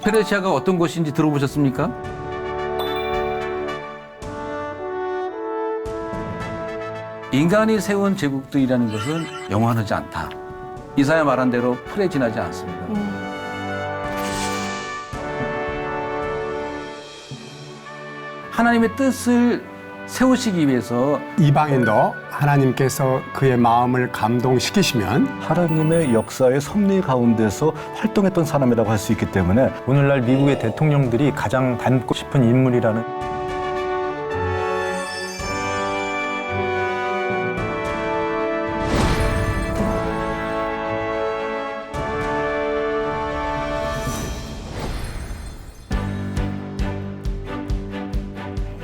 페르시아가 어떤 곳인지 들어보셨습니까? 인간이 세운 제국들이라는 것은 영원하지 않다. 이사야 말한 대로 풀에 지나지 않습니다. 하나님의 뜻을 세우시기 위해서 이방인도 하나님께서 그의 마음을 감동시키시면 하나님의 역사의 섭리 가운데서 활동했던 사람이라고 할 수 있기 때문에 오늘날 미국의 대통령들이 가장 닮고 싶은 인물이라는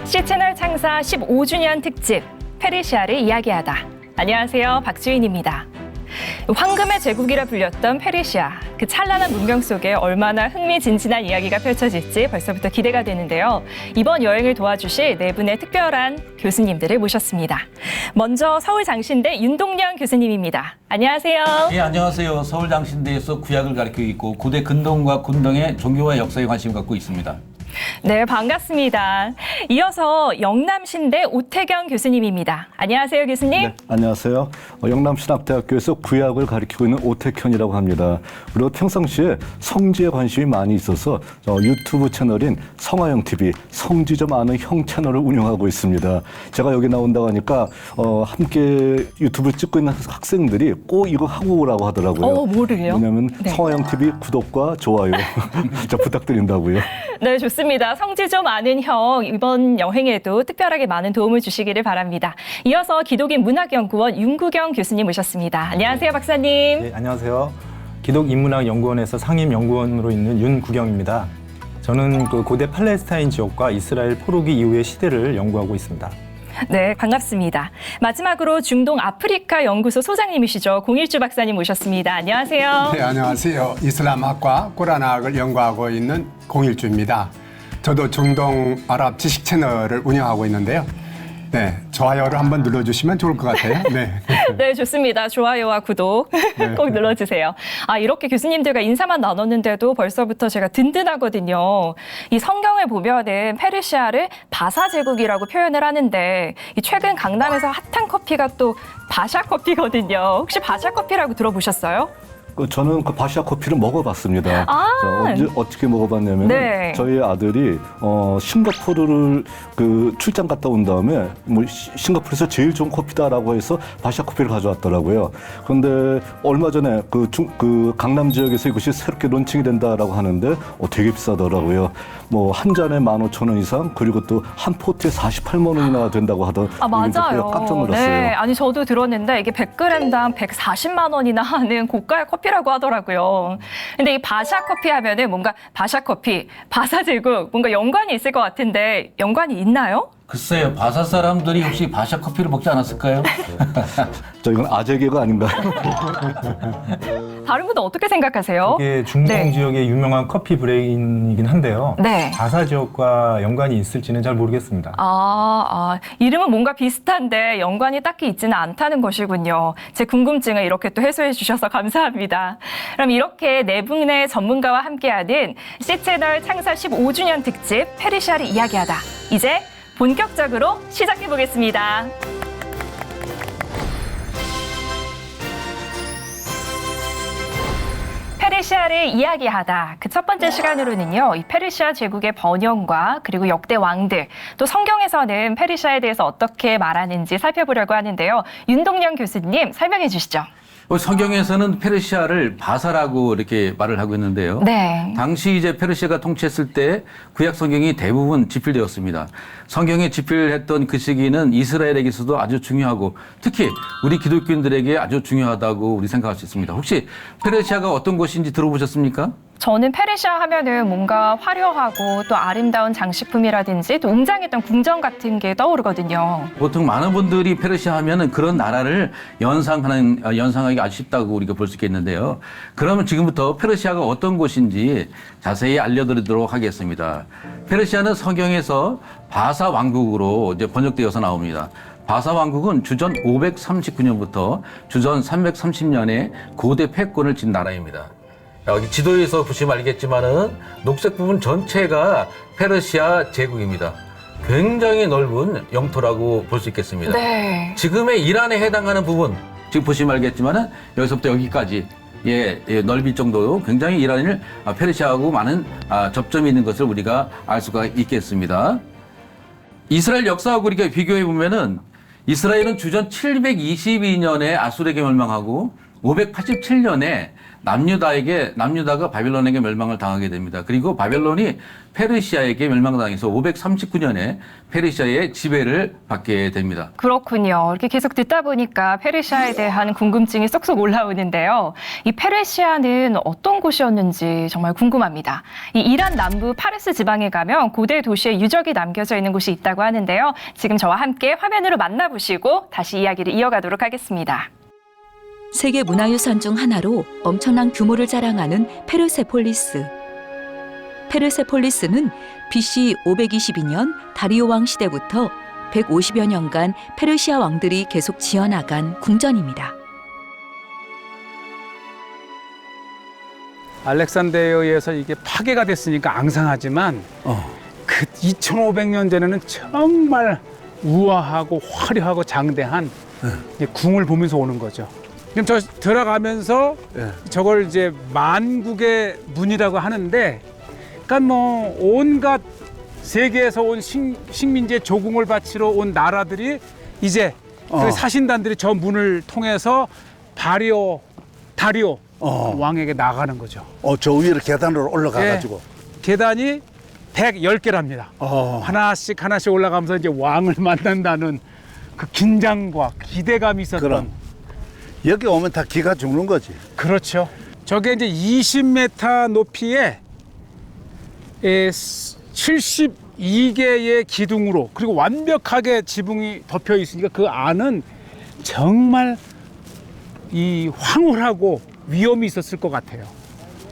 C채널 창사 15주년 특집 페르시아를 이야기하다. 안녕하세요, 박주인입니다. 황금의 제국이라 불렸던 페르시아, 그 찬란한 문명 속에 얼마나 흥미진진한 이야기가 펼쳐질지 벌써부터 기대가 되는데요. 이번 여행을 도와주실 네 분의 특별한 교수님들을 모셨습니다. 먼저 서울장신대 윤동량 교수님입니다. 안녕하세요. 예, 안녕하세요. 서울장신대에서 구약을 가르치고 있고 고대 근동과 군동의 종교와 역사에 관심 갖고 있습니다. 네, 반갑습니다. 이어서 영남신대 오태경 교수님입니다. 안녕하세요, 교수님. 네, 안녕하세요. 영남신학대학교에서 구약을 가르치고 있는 오태현이라고 합니다. 그리고 평상시에 성지에 관심이 많이 있어서 유튜브 채널인 성화영TV, 성지 좀 아는 형 채널을 운영하고 있습니다. 제가 여기 나온다고 하니까 함께 유튜브 찍고 있는 학생들이 꼭 이거 하고 오라고 하더라고요. 뭐를요? 왜냐하면 네. 성화영TV 구독과 좋아요 진짜 부탁드린다고요. 네, 좋습니다. 성지 좀 아는 형, 이번 여행에도 특별하게 많은 도움을 주시기를 바랍니다. 이어서 기독인 문학연구원 윤구경 교수님 모셨습니다. 안녕하세요, 박사님. 네, 안녕하세요. 기독인문학연구원에서 상임연구원으로 있는 윤구경입니다. 저는 그 고대 팔레스타인 지역과 이스라엘 포로기 이후의 시대를 연구하고 있습니다. 네, 반갑습니다. 마지막으로 중동 아프리카 연구소 소장님이시죠. 공일주 박사님 모셨습니다. 안녕하세요. 네, 안녕하세요. 이슬람학과 꾸란학을 연구하고 있는 공일주입니다. 저도 중동 아랍 지식 채널을 운영하고 있는데요. 네, 좋아요를 한번 눌러주시면 좋을 것 같아요. 네. 네, 좋습니다. 좋아요와 구독 꼭 눌러주세요. 이렇게 교수님들과 인사만 나눴는데도 벌써부터 제가 든든하거든요. 이 성경을 보면은 페르시아를 바사 제국이라고 표현을 하는데 이 최근 강남에서 핫한 커피가 또 바샤 커피거든요. 혹시 바샤 커피라고 들어보셨어요? 저는 그 바샤 커피를 먹어봤습니다. 언제 어떻게 먹어봤냐면 네. 저희 아들이 싱가포르를 그 출장 갔다 온 다음에 뭐 싱가포르에서 제일 좋은 커피다라고 해서 바샤 커피를 가져왔더라고요. 그런데 얼마 전에 그 강남 지역에서 이것이 새롭게 론칭이 된다라고 하는데 되게 비싸더라고요. 뭐 한 잔에 15,000원 이상 그리고 또 한 포트에 48만 원이나 된다고 맞아요. 깜짝 놀랐어요. 네, 아니 저도 들었는데 이게 100g당 140만 원이나 하는 고가의 커피라고 하더라고요. 근데 이 바샤 커피 하면은 뭔가 바샤 커피, 바사 제국 뭔가 연관이 있을 것 같은데 연관이 있나요? 글쎄요, 바사 사람들이 혹시 바샤 커피를 먹지 않았을까요? 이건 아재개가 아닌가요? 다른 분은 어떻게 생각하세요? 이게 중동 네. 지역의 유명한 커피 브레인이긴 한데요. 네. 바사 지역과 연관이 있을지는 잘 모르겠습니다. 이름은 뭔가 비슷한데 연관이 딱히 있지는 않다는 것이군요. 제 궁금증을 이렇게 또 해소해 주셔서 감사합니다. 그럼 이렇게 네 분의 전문가와 함께하는 C채널 창사 15주년 특집 페르시아를 이야기하다. 이제 본격적으로 시작해 보겠습니다. 페르시아를 이야기하다. 그 첫 번째 시간으로는요, 이 페르시아 제국의 번영과 그리고 역대 왕들, 또 성경에서는 페르시아에 대해서 어떻게 말하는지 살펴보려고 하는데요. 윤동량 교수님 설명해 주시죠. 성경에서는 페르시아를 바사라고 이렇게 말을 하고 있는데요. 네. 당시 이제 페르시아가 통치했을 때 구약 성경이 대부분 집필되었습니다. 성경에 집필했던 그 시기는 이스라엘에게서도 아주 중요하고 특히 우리 기독교인들에게 아주 중요하다고 우리 생각할 수 있습니다. 혹시 페르시아가 어떤 곳인지 들어보셨습니까? 저는 페르시아 하면은 뭔가 화려하고 또 아름다운 장식품이라든지 또 웅장했던 궁전 같은 게 떠오르거든요. 보통 많은 분들이 페르시아 하면은 그런 나라를 연상하기 아주 쉽다고 우리가 볼 수 있겠는데요. 그러면 지금부터 페르시아가 어떤 곳인지 자세히 알려드리도록 하겠습니다. 페르시아는 성경에서 바사 왕국으로 이제 번역되어서 나옵니다. 바사 왕국은 주전 539년부터 주전 330년에 고대 패권을 쥔 나라입니다. 여기 지도에서 보시면 알겠지만은 녹색 부분 전체가 페르시아 제국입니다. 굉장히 넓은 영토라고 볼 수 있겠습니다. 네. 지금의 이란에 해당하는 부분, 지금 보시면 알겠지만은 여기서부터 여기까지 넓이 정도로 굉장히 이란을 페르시아하고 많은 접점이 있는 것을 우리가 알 수가 있겠습니다. 이스라엘 역사하고 우리가 비교해 보면은 이스라엘은 주전 722년에 아수르에게 멸망하고 587년에 남유다가 바벨론에게 멸망을 당하게 됩니다. 그리고 바벨론이 페르시아에게 멸망당해서 539년에 페르시아의 지배를 받게 됩니다. 그렇군요. 이렇게 계속 듣다 보니까 페르시아에 대한 궁금증이 쏙쏙 올라오는데요. 이 페르시아는 어떤 곳이었는지 정말 궁금합니다. 이 이란 남부 파르스 지방에 가면 고대 도시의 유적이 남겨져 있는 곳이 있다고 하는데요. 지금 저와 함께 화면으로 만나보시고 다시 이야기를 이어가도록 하겠습니다. 세계 문화유산 중 하나로 엄청난 규모를 자랑하는 페르세폴리스. 페르세폴리스는 BC 522년 다리오 왕 시대부터 150여 년간 페르시아 왕들이 계속 지어나간 궁전입니다. 알렉산더에 의해서 이게 파괴가 됐으니까 앙상하지만 그 2500년 전에는 정말 우아하고 화려하고 장대한 궁을 보면서 오는 거죠. 지금 저 들어가면서 저걸 이제 만국의 문이라고 하는데, 그러니까 뭐 온갖 세계에서 온 식민지의 조공을 바치러 온 나라들이 이제 그 사신단들이 저 문을 통해서 다리오 왕에게 나가는 거죠. 저 위로 계단으로 올라가가지고. 계단이 110개랍니다. 하나씩 올라가면서 이제 왕을 만난다는 그 긴장과 기대감이 있었던. 그럼. 여기 오면 다 기가 죽는 거지. 그렇죠. 저게 이제 20m 높이에 72개의 기둥으로, 그리고 완벽하게 지붕이 덮여 있으니까 그 안은 정말 이 황홀하고 위험이 있었을 것 같아요.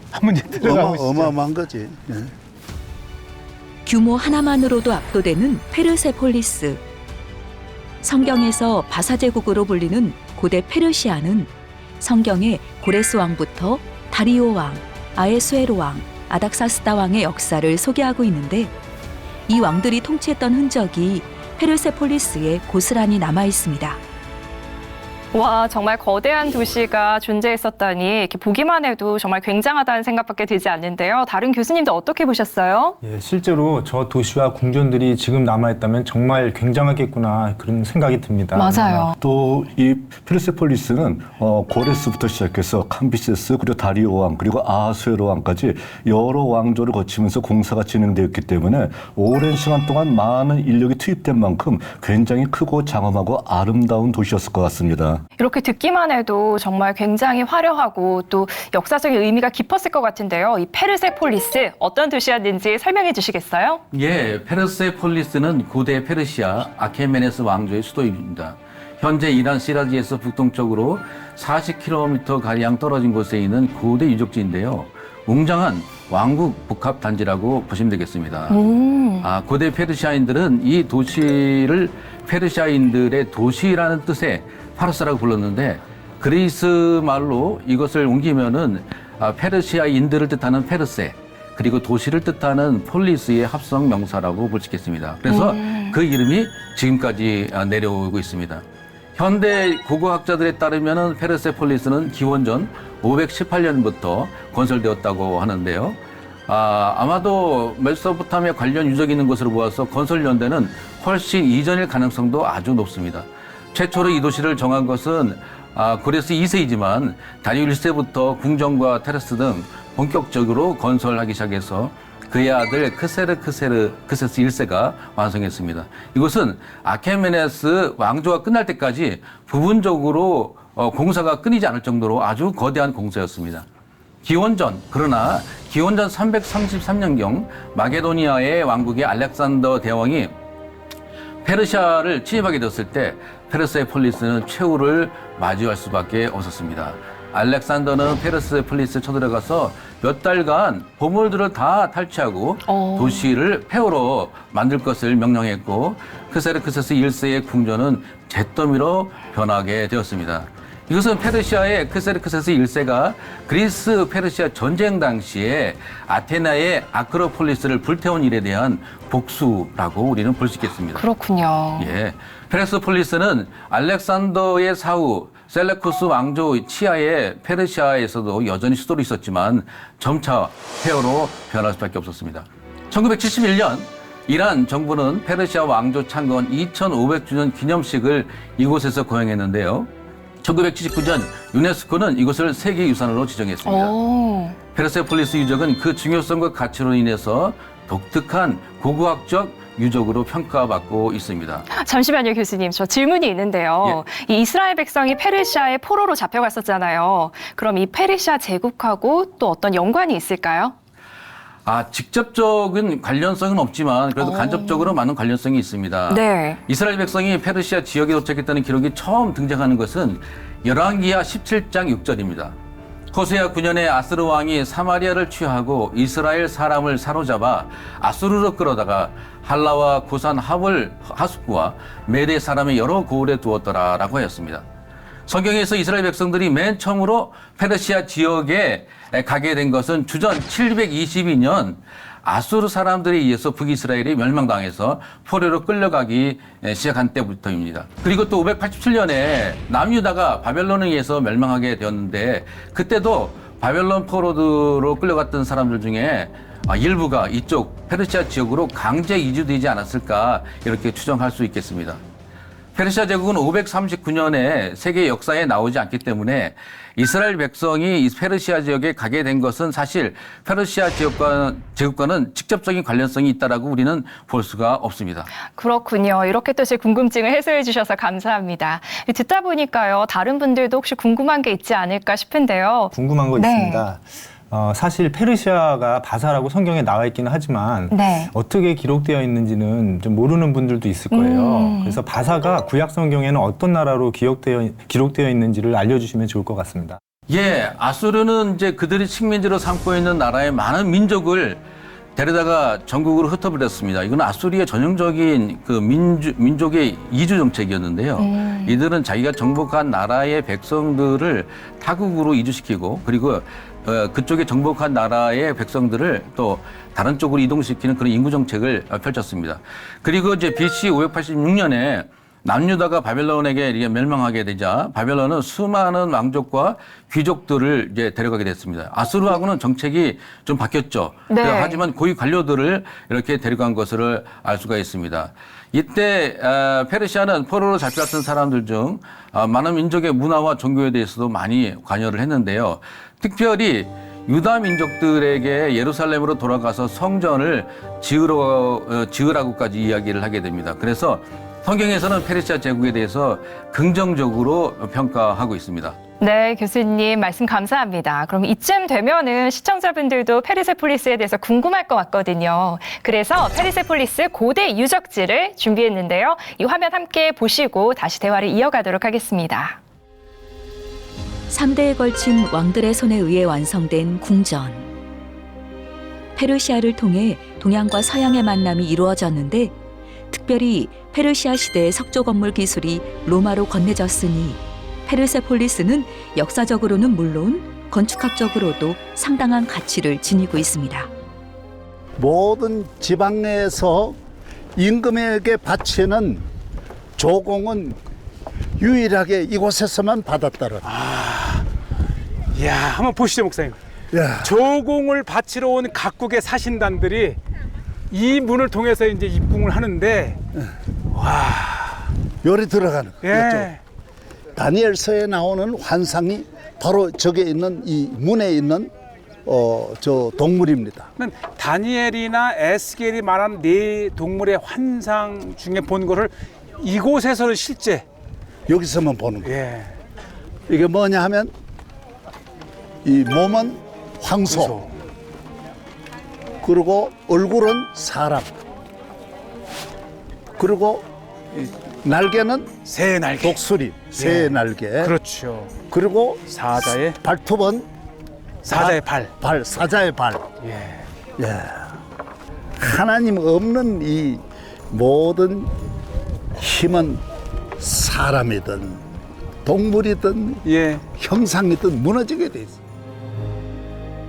한번 이제 들어가 보시죠. 어마어마한 거지. 규모 하나만으로도 압도되는 페르세폴리스. 성경에서 바사제국으로 불리는 고대 페르시아는 성경의 고레스 왕부터 다리오 왕, 아에수에로 왕, 아닥사스다 왕의 역사를 소개하고 있는데, 이 왕들이 통치했던 흔적이 페르세폴리스에 고스란히 남아 있습니다. 와, 정말 거대한 도시가 존재했었다니 이렇게 보기만 해도 정말 굉장하다는 생각밖에 들지 않는데요. 다른 교수님도 어떻게 보셨어요? 예, 실제로 저 도시와 궁전들이 지금 남아있다면 정말 굉장하겠구나 그런 생각이 듭니다. 맞아요. 또 이 페르세폴리스는 고레스부터 시작해서 캄비세스, 그리고 다리오 왕, 그리고 아하수에로 왕까지 여러 왕조를 거치면서 공사가 진행되었기 때문에 오랜 시간 동안 많은 인력이 투입된 만큼 굉장히 크고 장엄하고 아름다운 도시였을 것 같습니다. 이렇게 듣기만 해도 정말 굉장히 화려하고 또 역사적인 의미가 깊었을 것 같은데요. 이 페르세폴리스 어떤 도시였는지 설명해 주시겠어요? 예, 페르세폴리스는 고대 페르시아 아케메네스 왕조의 수도입니다. 현재 이란 시라지에서 북동쪽으로 40km 가량 떨어진 곳에 있는 고대 유적지인데요. 웅장한 왕국 복합 단지라고 보시면 되겠습니다. 고대 페르시아인들은 이 도시를 페르시아인들의 도시라는 뜻의 파르스라고 불렀는데, 그리스 말로 이것을 옮기면은 페르시아인들을 뜻하는 페르세, 그리고 도시를 뜻하는 폴리스의 합성 명사라고 볼 수 있겠습니다. 그래서 그 이름이 지금까지 내려오고 있습니다. 현대 고고학자들에 따르면은 페르세폴리스는 기원전 518년부터 건설되었다고 하는데요. 아마도 메소포타미아 관련 유적이 있는 것으로 보아서 건설 연대는 훨씬 이전일 가능성도 아주 높습니다. 최초로 이 도시를 정한 것은 고레스 2세이지만 다리오 1세부터 궁전과 테라스 등 본격적으로 건설하기 시작해서 그의 아들 크세스 1세가 완성했습니다. 이곳은 아케메네스 왕조가 끝날 때까지 부분적으로 공사가 끊이지 않을 정도로 아주 거대한 공사였습니다. 그러나 기원전 333년경 마게도니아의 왕국의 알렉산더 대왕이 페르시아를 침입하게 되었을 때 페르세폴리스는 최후를 마주할 수밖에 없었습니다. 알렉산더는 페르세폴리스에 쳐들어가서 몇 달간 보물들을 다 탈취하고 도시를 폐허로 만들 것을 명령했고, 크세르크세스 1세의 궁전은 잿더미로 변하게 되었습니다. 이것은 페르시아의 크세르크세스 1세가 그리스 페르시아 전쟁 당시에 아테나의 아크로폴리스를 불태운 일에 대한 복수라고 우리는 볼 수 있겠습니다. 그렇군요. 예. 페르세폴리스는 알렉산더의 사후 셀레쿠스 왕조 치하에 페르시아에서도 여전히 수도로 있었지만 점차 폐허로 변할 수밖에 없었습니다. 1971년 이란 정부는 페르시아 왕조 창건 2500주년 기념식을 이곳에서 거행했는데요. 1979년 유네스코는 이곳을 세계유산으로 지정했습니다. 오. 페르세폴리스 유적은 그 중요성과 가치로 인해서 독특한 고고학적 유적으로 평가받고 있습니다. 잠시만요, 교수님. 저 질문이 있는데요. 이 이스라엘 백성이 페르시아의 포로로 잡혀갔었잖아요. 그럼 이 페르시아 제국하고 또 어떤 연관이 있을까요? 직접적인 관련성은 없지만 그래도 간접적으로 많은 관련성이 있습니다. 네. 이스라엘 백성이 페르시아 지역에 도착했다는 기록이 처음 등장하는 것은 열왕기하 17장 6절입니다. 호세아 9년에 아스르 왕이 사마리아를 취하고 이스라엘 사람을 사로잡아 아수르로 끌어다가 할라와 고산 하숫구와 메대 사람의 여러 고을에 두었더라라고 하였습니다. 성경에서 이스라엘 백성들이 맨 처음으로 페르시아 지역에 가게 된 것은 주전 722년 아수르 사람들에 의해서 북이스라엘이 멸망당해서 포로로 끌려가기 시작한 때부터입니다. 그리고 또 587년에 남유다가 바벨론에 의해서 멸망하게 되었는데 그때도 바벨론 포로로 끌려갔던 사람들 중에 일부가 이쪽 페르시아 지역으로 강제 이주되지 않았을까 이렇게 추정할 수 있겠습니다. 페르시아 제국은 539년에 세계 역사에 나오지 않기 때문에 이스라엘 백성이 이 페르시아 지역에 가게 된 것은 사실 페르시아 제국과는 직접적인 관련성이 있다라고 우리는 볼 수가 없습니다. 그렇군요. 이렇게 또 제 궁금증을 해소해 주셔서 감사합니다. 듣다 보니까요. 다른 분들도 혹시 궁금한 게 있지 않을까 싶은데요. 궁금한 거 네. 있습니다. 사실 페르시아가 바사라고 성경에 나와 있기는 하지만 네. 어떻게 기록되어 있는지는 좀 모르는 분들도 있을 거예요. 그래서 바사가 구약 성경에는 어떤 나라로 기록되어 있는지를 알려주시면 좋을 것 같습니다. 예, 아수르는 이제 그들이 식민지로 삼고 있는 나라의 많은 민족을 데려다가 전국으로 흩어버렸습니다. 이건 아수리의 전형적인 그 민족의 이주 정책이었는데요. 이들은 자기가 정복한 나라의 백성들을 타국으로 이주시키고 그리고 그쪽에 정복한 나라의 백성들을 또 다른 쪽으로 이동시키는 그런 인구 정책을 펼쳤습니다. 그리고 이제 BC 586년에 남유다가 바벨론에게 이렇게 멸망하게 되자 바벨론은 수많은 왕족과 귀족들을 이제 데려가게 됐습니다. 아수르하고는 정책이 좀 바뀌었죠. 네. 하지만 고위 관료들을 이렇게 데려간 것을 알 수가 있습니다. 이때 페르시아는 포로로 잡혀갔던 사람들 중 많은 민족의 문화와 종교에 대해서도 많이 관여를 했는데요. 특별히 유다 민족들에게 예루살렘으로 돌아가서 성전을 지으라고까지 이야기를 하게 됩니다. 그래서 성경에서는 페르시아 제국에 대해서 긍정적으로 평가하고 있습니다. 네, 교수님 말씀 감사합니다. 그럼 이쯤 되면은 시청자분들도 페르세폴리스에 대해서 궁금할 것 같거든요. 그래서 페르세폴리스 고대 유적지를 준비했는데요. 이 화면 함께 보시고 다시 대화를 이어가도록 하겠습니다. 3대에 걸친 왕들의 손에 의해 완성된 궁전. 페르시아를 통해 동양과 서양의 만남이 이루어졌는데 특별히 페르시아 시대의 석조 건물 기술이 로마로 건네졌으니 페르세폴리스는 역사적으로는 물론 건축학적으로도 상당한 가치를 지니고 있습니다. 모든 지방에서 임금에게 바치는 조공은 유일하게 이곳에서만 받았다는. 이야, 한번 보시죠, 목사님. 야, 조공을 바치러 온 각국의 사신단들이 이 문을 통해서 이제 입궁을 하는데, 열이 들어가는. 예. 다니엘서에 나오는 환상이 바로 저게 있는 이 문에 있는 저 동물입니다. 다니엘이나 에스겔이 말한 네 동물의 환상 중에 본 거를 이곳에서는 실제. 여기서만 보는 거예요. 예. 이게 뭐냐 하면 이 몸은 황소, 그리고 얼굴은 사람, 그리고 날개는 새 날개. 독수리, 새 예. 날개. 그렇죠. 그리고 사자의 발톱은 사자의 발. 사자의 발. 예. 예. 하나님 없는 이 모든 힘은 사람이든 동물이든 예. 형상이든 무너지게 돼 있어요.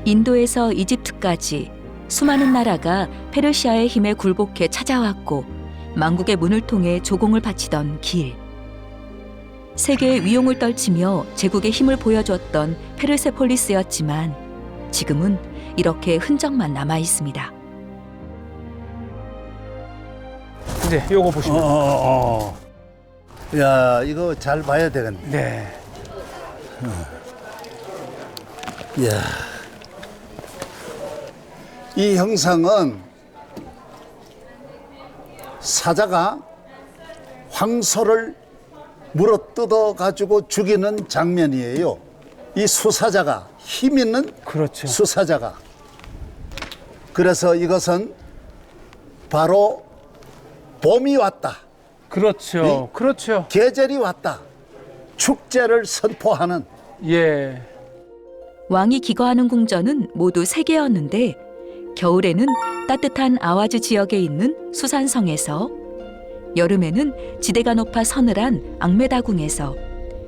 인도에서 이집트까지 수많은 나라가 페르시아의 힘에 굴복해 찾아왔고 망국의 문을 통해 조공을 바치던 길. 세계의 위용을 떨치며 제국의 힘을 보여줬던 페르세폴리스였지만 지금은 이렇게 흔적만 남아 있습니다. 이제 요거 보시면. 야, 이거 잘 봐야 되겠네. 네. 야, 이 형상은 사자가 황소를 물어뜯어 가지고 죽이는 장면이에요. 이 수사자가 힘 있는 그렇죠. 수사자가. 그래서 이것은 바로 봄이 왔다. 그렇죠. 그렇죠. 계절이 왔다. 축제를 선포하는. 예. 왕이 기거하는 궁전은 모두 3개였는데 겨울에는 따뜻한 아와즈 지역에 있는 수산성에서, 여름에는 지대가 높아 서늘한 앙메다궁에서,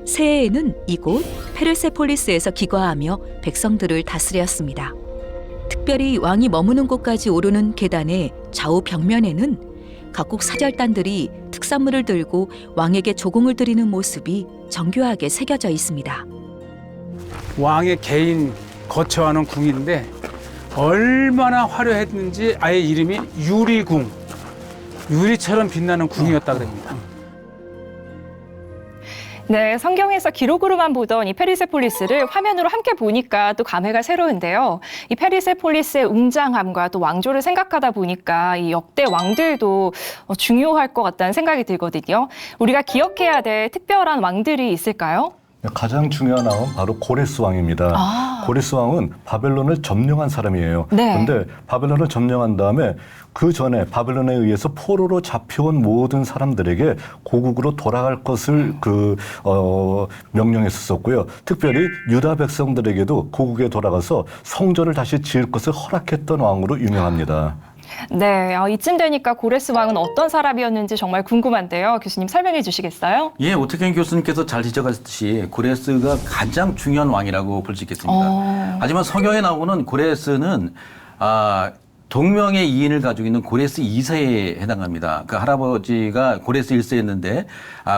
새해에는 이곳 페르세폴리스에서 기거하며 백성들을 다스렸습니다. 특별히 왕이 머무는 곳까지 오르는 계단의 좌우 벽면에는 각국 사절단들이 특산물을 들고 왕에게 조공을 드리는 모습이 정교하게 새겨져 있습니다. 왕의 개인 거처하는 궁인데 얼마나 화려했는지 아예 이름이 유리궁, 유리처럼 빛나는 궁이었다 그럽니다. 네, 성경에서 기록으로만 보던 이 페르세폴리스를 화면으로 함께 보니까 또 감회가 새로운데요. 이 페르세폴리스의 웅장함과 또 왕조를 생각하다 보니까 이 역대 왕들도 중요할 것 같다는 생각이 들거든요. 우리가 기억해야 될 특별한 왕들이 있을까요? 가장 중요한 왕은 바로 고레스 왕입니다. 고레스 왕은 바벨론을 점령한 사람이에요. 네. 그런데 바벨론을 점령한 다음에 그 전에 바벨론에 의해서 포로로 잡혀온 모든 사람들에게 고국으로 돌아갈 것을 명령했었고요. 특별히 유다 백성들에게도 고국에 돌아가서 성전을 다시 지을 것을 허락했던 왕으로 유명합니다. 네, 이쯤 되니까 고레스 왕은 어떤 사람이었는지 정말 궁금한데요. 교수님 설명해 주시겠어요? 예, 오태경 교수님께서 잘 지적하셨듯이 고레스가 가장 중요한 왕이라고 볼 수 있겠습니다. 하지만 성경에 나오는 고레스는 동명의 이인을 가지고 있는 고레스 2세에 해당합니다. 그 할아버지가 고레스 1세였는데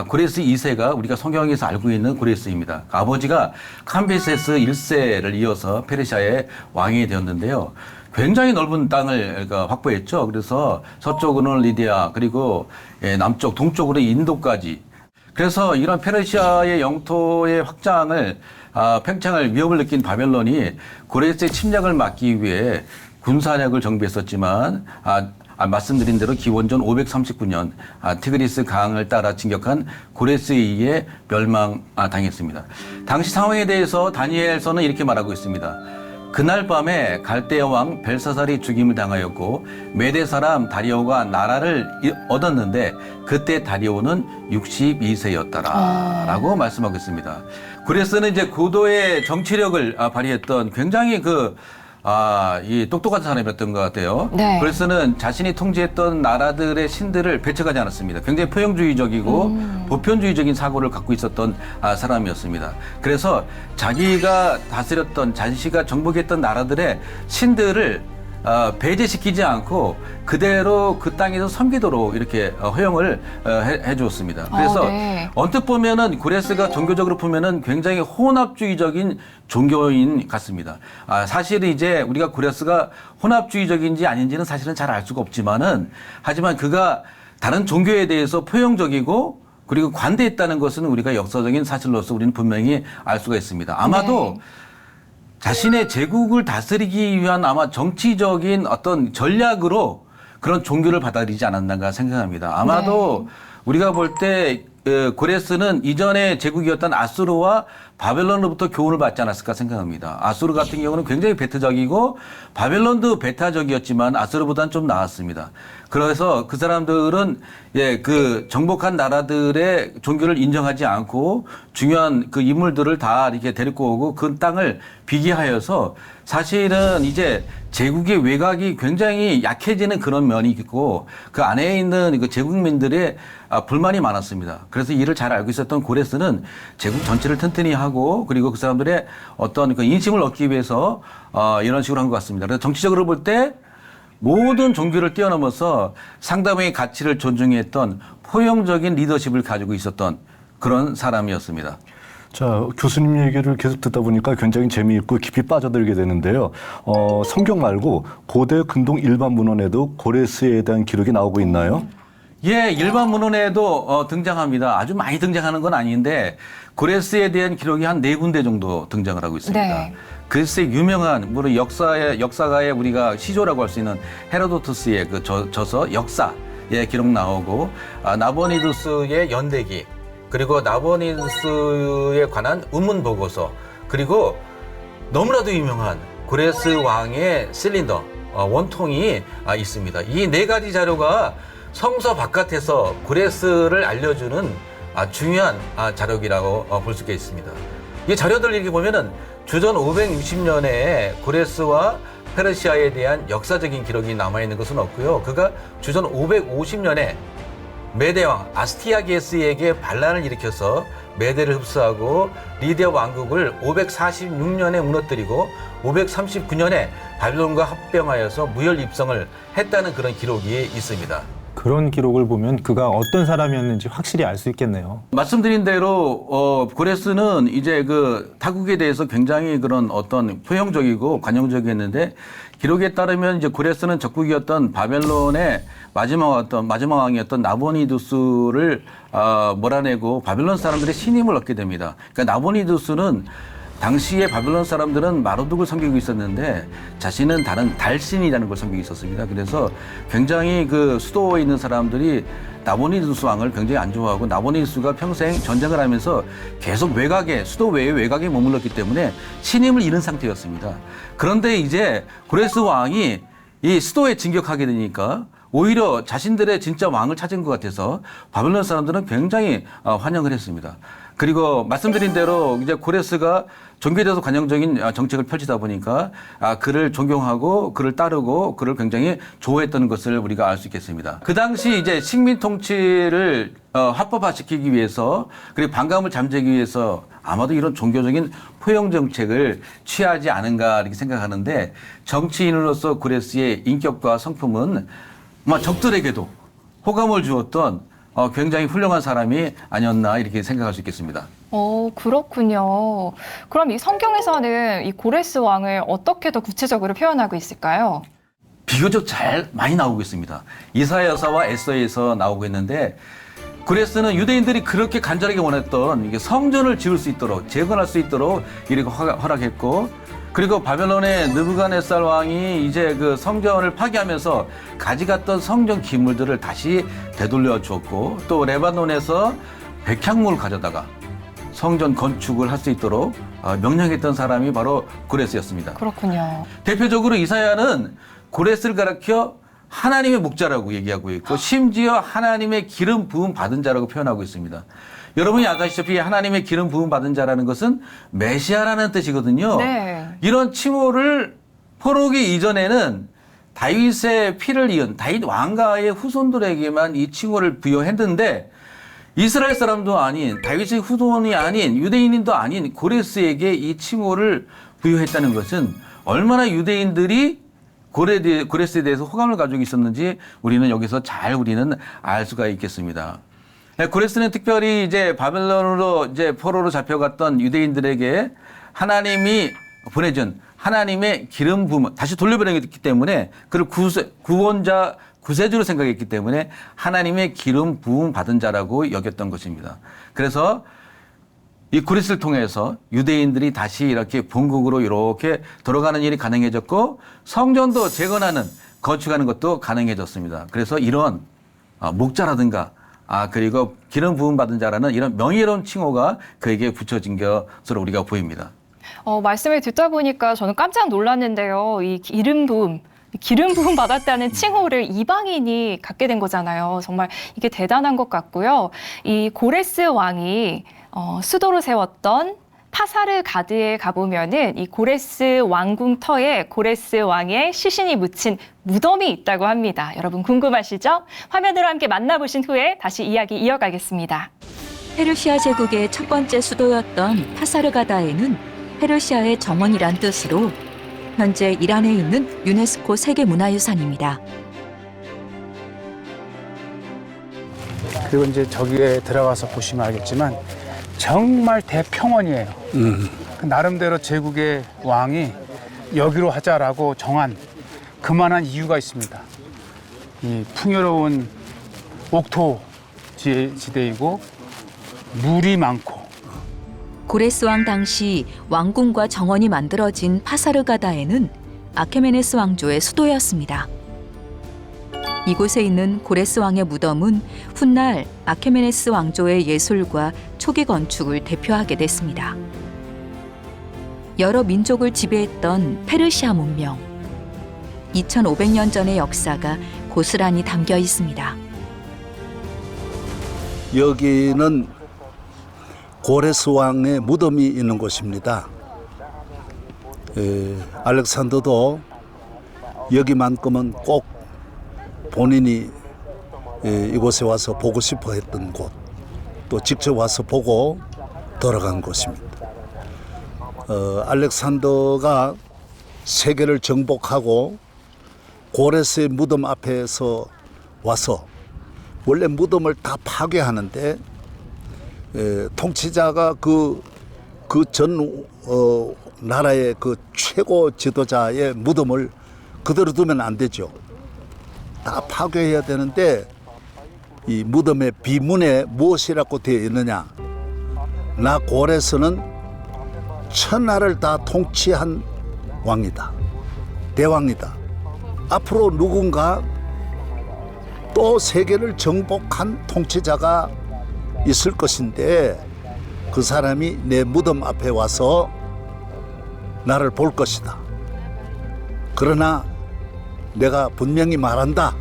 고레스 2세가 우리가 성경에서 알고 있는 고레스입니다. 그 아버지가 캄비세스 1세를 이어서 페르시아의 왕이 되었는데요. 굉장히 넓은 땅을 확보했죠. 그래서 서쪽으로는 리디아, 그리고 남쪽, 동쪽으로 인도까지. 그래서 이런 페르시아의 영토의 확장을, 팽창을 위협을 느낀 바벨론이 고레스의 침략을 막기 위해 군사력을 정비했었지만, 말씀드린 대로 기원전 539년 티그리스 강을 따라 진격한 고레스에 의해 멸망당했습니다. 당시 상황에 대해서 다니엘서는 이렇게 말하고 있습니다. 그날 밤에 갈대아 왕 벨사살이 죽임을 당하였고 메대 사람 다리오가 나라를 얻었는데 그때 다리오는 62세였더라 라고 말씀하고 있습니다. 고레스는 이제 고도의 정치력을 발휘했던 굉장히 이 똑똑한 사람이었던 것 같아요. 네. 그래서는 자신이 통치했던 나라들의 신들을 배척하지 않았습니다. 굉장히 포용주의적이고 보편주의적인 사고를 갖고 있었던 사람이었습니다. 그래서 자기가 다스렸던, 자신이 정복했던 나라들의 신들을 배제시키지 않고 그대로 그 땅에서 섬기도록 이렇게 허용을 해 주었습니다. 그래서 네. 언뜻 보면은 고레스가 종교적으로 보면은 굉장히 혼합주의적인 종교인 같습니다. 사실은 이제 우리가 고레스가 혼합주의적인지 아닌지는 사실은 잘 알 수가 없지만은, 하지만 그가 다른 종교에 대해서 포용적이고 그리고 관대했다는 것은 우리가 역사적인 사실로서 우리는 분명히 알 수가 있습니다. 아마도 네. 자신의 제국을 다스리기 위한 아마 정치적인 어떤 전략으로 그런 종교를 받아들이지 않았는가 생각합니다. 아마도 우리가 볼 때 고레스는 이전의 제국이었던 아수르와 바벨론으로부터 교훈을 받지 않았을까 생각합니다. 아수르 같은 경우는 굉장히 배타적이고 바벨론도 배타적이었지만 아수르보다는 좀 나았습니다. 그래서 그 사람들은 그 정복한 나라들의 종교를 인정하지 않고 중요한 그 인물들을 다 이렇게 데리고 오고 그 땅을 비교하여서 사실은 이제 제국의 외곽이 굉장히 약해지는 그런 면이 있고 그 안에 있는 그 제국민들의 불만이 많았습니다. 그래서 이를 잘 알고 있었던 고레스는 제국 전체를 튼튼히 하고 그리고 그 사람들의 어떤 그 인심을 얻기 위해서 이런 식으로 한 것 같습니다. 그래서 정치적으로 볼 때 모든 종교를 뛰어넘어서 상당히 가치를 존중했던 포용적인 리더십을 가지고 있었던 그런 사람이었습니다. 자, 교수님 얘기를 계속 듣다 보니까 굉장히 재미있고 깊이 빠져들게 되는데요. 성경 말고 고대 근동 일반 문헌에도 고레스에 대한 기록이 나오고 있나요? 예, 일반 문헌에도 등장합니다. 아주 많이 등장하는 건 아닌데 고레스에 대한 기록이 한 4군데 정도 등장을 하고 있습니다. 네. 그리스의 유명한 물론 역사가의 우리가 시조라고 할 수 있는 헤로도투스의 그 저서 역사의 기록 나오고 나보니두스의 연대기 그리고 나보니두스에 관한 운문 보고서 그리고 너무나도 유명한 고레스 왕의 실린더 원통이 있습니다. 이 4가지 자료가 성서 바깥에서 고레스를 알려주는 중요한 자료라고 볼 수 있습니다. 이 자료들을 이렇게 보면은 주전 560년에 고레스와 페르시아에 대한 역사적인 기록이 남아있는 것은 없고요. 그가 주전 550년에 메대왕 아스티아게스에게 반란을 일으켜서 메대를 흡수하고 리디아 왕국을 546년에 무너뜨리고 539년에 바빌론과 합병하여서 무혈 입성을 했다는 그런 기록이 있습니다. 그런 기록을 보면 그가 어떤 사람이었는지 확실히 알 수 있겠네요. 말씀드린 대로 고레스는 이제 그 타국에 대해서 굉장히 그런 어떤 포용적이고 관용적이었는데 기록에 따르면 이제 고레스는 적국이었던 바벨론의 마지막 왕이었던 나보니두스를 몰아내고 바벨론 사람들의 신임을 얻게 됩니다. 그러니까 나보니두스는 당시에 바벨론 사람들은 마르둑을 섬기고 있었는데 자신은 다른 달신이라는 걸 섬기고 있었습니다. 그래서 굉장히 그 수도에 있는 사람들이 나보니두스 왕을 굉장히 안 좋아하고 나보니두스가 평생 전쟁을 하면서 계속 외곽에 수도 외의 외곽에 머물렀기 때문에 신임을 잃은 상태였습니다. 그런데 이제 고레스 왕이 이 수도에 진격하게 되니까 오히려 자신들의 진짜 왕을 찾은 것 같아서 바벨론 사람들은 굉장히 환영을 했습니다. 그리고 말씀드린 대로 이제 고레스가 종교에 대해서 관용적인 정책을 펼치다 보니까 그를 존경하고 그를 따르고 그를 굉장히 좋아했던 것을 우리가 알 수 있겠습니다. 그 당시 이제 식민 통치를 합법화시키기 위해서 그리고 반감을 잠재기 위해서 아마도 이런 종교적인 포용 정책을 취하지 않은가 이렇게 생각하는데 정치인으로서 고레스의 인격과 성품은 적들에게도 호감을 주었던 굉장히 훌륭한 사람이 아니었나 이렇게 생각할 수 있겠습니다. 그렇군요. 그럼 이 성경에서는 이 고레스 왕을 어떻게 더 구체적으로 표현하고 있을까요? 비교적 잘 많이 나오고 있습니다. 이사야서와 에서에서 나오고 있는데 고레스는 유대인들이 그렇게 간절하게 원했던 이게 성전을 지을 수 있도록 재건할 수 있도록 이렇게 허락했고 그리고 바벨론의 느부갓네살 왕이 이제 그 성전을 파괴하면서 가져갔던 성전 기물들을 다시 되돌려 주었고 또 레바논에서 백향목을 가져다가 성전 건축을 할 수 있도록 명령했던 사람이 바로 고레스였습니다. 그렇군요. 대표적으로 이사야는 고레스를 가리켜 하나님의 목자라고 얘기하고 있고 심지어 하나님의 기름 부음 받은 자라고 표현하고 있습니다. 여러분이 아시다시피 하나님의 기름 부음 받은 자라는 것은 메시아라는 뜻이거든요. 네. 이런 칭호를 포로기 이전에는 다윗의 피를 이은 다윗 왕가의 후손들에게만 이 칭호를 부여했는데 이스라엘 사람도 아닌 다윗의 후손이 아닌 유대인도 아닌 고레스에게 이 칭호를 부여했다는 것은 얼마나 유대인들이 고레스에 대해서 호감을 가지고 있었는지 우리는 여기서 잘 우리는 알 수가 있겠습니다. 고레스는 특별히 이제 바벨론으로 이제 포로로 잡혀갔던 유대인들에게 하나님이 보내준 하나님의 기름 부음 다시 돌려보내기 때문에 그를 구원자 구세주로 생각했기 때문에 하나님의 기름 부음 받은 자라고 여겼던 것입니다. 그래서 이 고레스를 통해서 유대인들이 다시 이렇게 본국으로 이렇게 돌아가는 일이 가능해졌고 성전도 재건하는 건축하는 것도 가능해졌습니다. 그래서 이런 목자라든가 그리고 기름 부음 받은 자라는 이런 명예로운 칭호가 그에게 붙여진 것으로 우리가 보입니다. 말씀을 듣다 보니까 저는 깜짝 놀랐는데요. 이 기름 부음 받았다는 칭호를 이방인이 갖게 된 거잖아요. 정말 이게 대단한 것 같고요. 이 고레스 왕이 수도로 세웠던 파사르가드에 가보면은 이 고레스 왕궁 터에 고레스 왕의 시신이 묻힌 무덤이 있다고 합니다. 여러분 궁금하시죠? 화면으로 함께 만나보신 후에 다시 이야기 이어가겠습니다. 페르시아 제국의 첫 번째 수도였던 파사르가다에는 페르시아의 정원이란 뜻으로 현재 이란에 있는 유네스코 세계문화유산입니다. 그리고 이제 저기에 들어가서 보시면 알겠지만 정말 대평원이에요. 그 나름대로 제국의 왕이 여기로 하자라고 정한 그만한 이유가 있습니다. 이 풍요로운 옥토 지대이고 물이 많고 고레스 왕 당시 왕궁과 정원이 만들어진 파사르가다에는 아케메네스 왕조의 수도였습니다. 이곳에 있는 고레스 왕의 무덤은 훗날 아케메네스 왕조의 예술과 초기 건축을 대표하게 됐습니다. 여러 민족을 지배했던 페르시아 문명. 2500년 전의 역사가 고스란히 담겨 있습니다. 여기는 고레스 왕의 무덤이 있는 곳입니다. 알렉산더도 여기만큼은 꼭 본인이 이곳에 와서 보고 싶어 했던 곳, 또 직접 와서 보고 돌아간 곳입니다. 알렉산더가 세계를 정복하고 고레스의 무덤 앞에서 와서 원래 무덤을 다 파괴하는데 통치자가 그 전 나라의 그 최고 지도자의 무덤을 그대로 두면 안 되죠. 다 파괴해야 되는데 이 무덤의 비문에 무엇이라고 되어 있느냐? 나 고레스는 천하를 다 통치한 왕이다. 대왕이다. 앞으로 누군가 또 세계를 정복한 통치자가 있을 것인데 그 사람이 내 무덤 앞에 와서 나를 볼 것이다. 그러나 내가 분명히 말한다.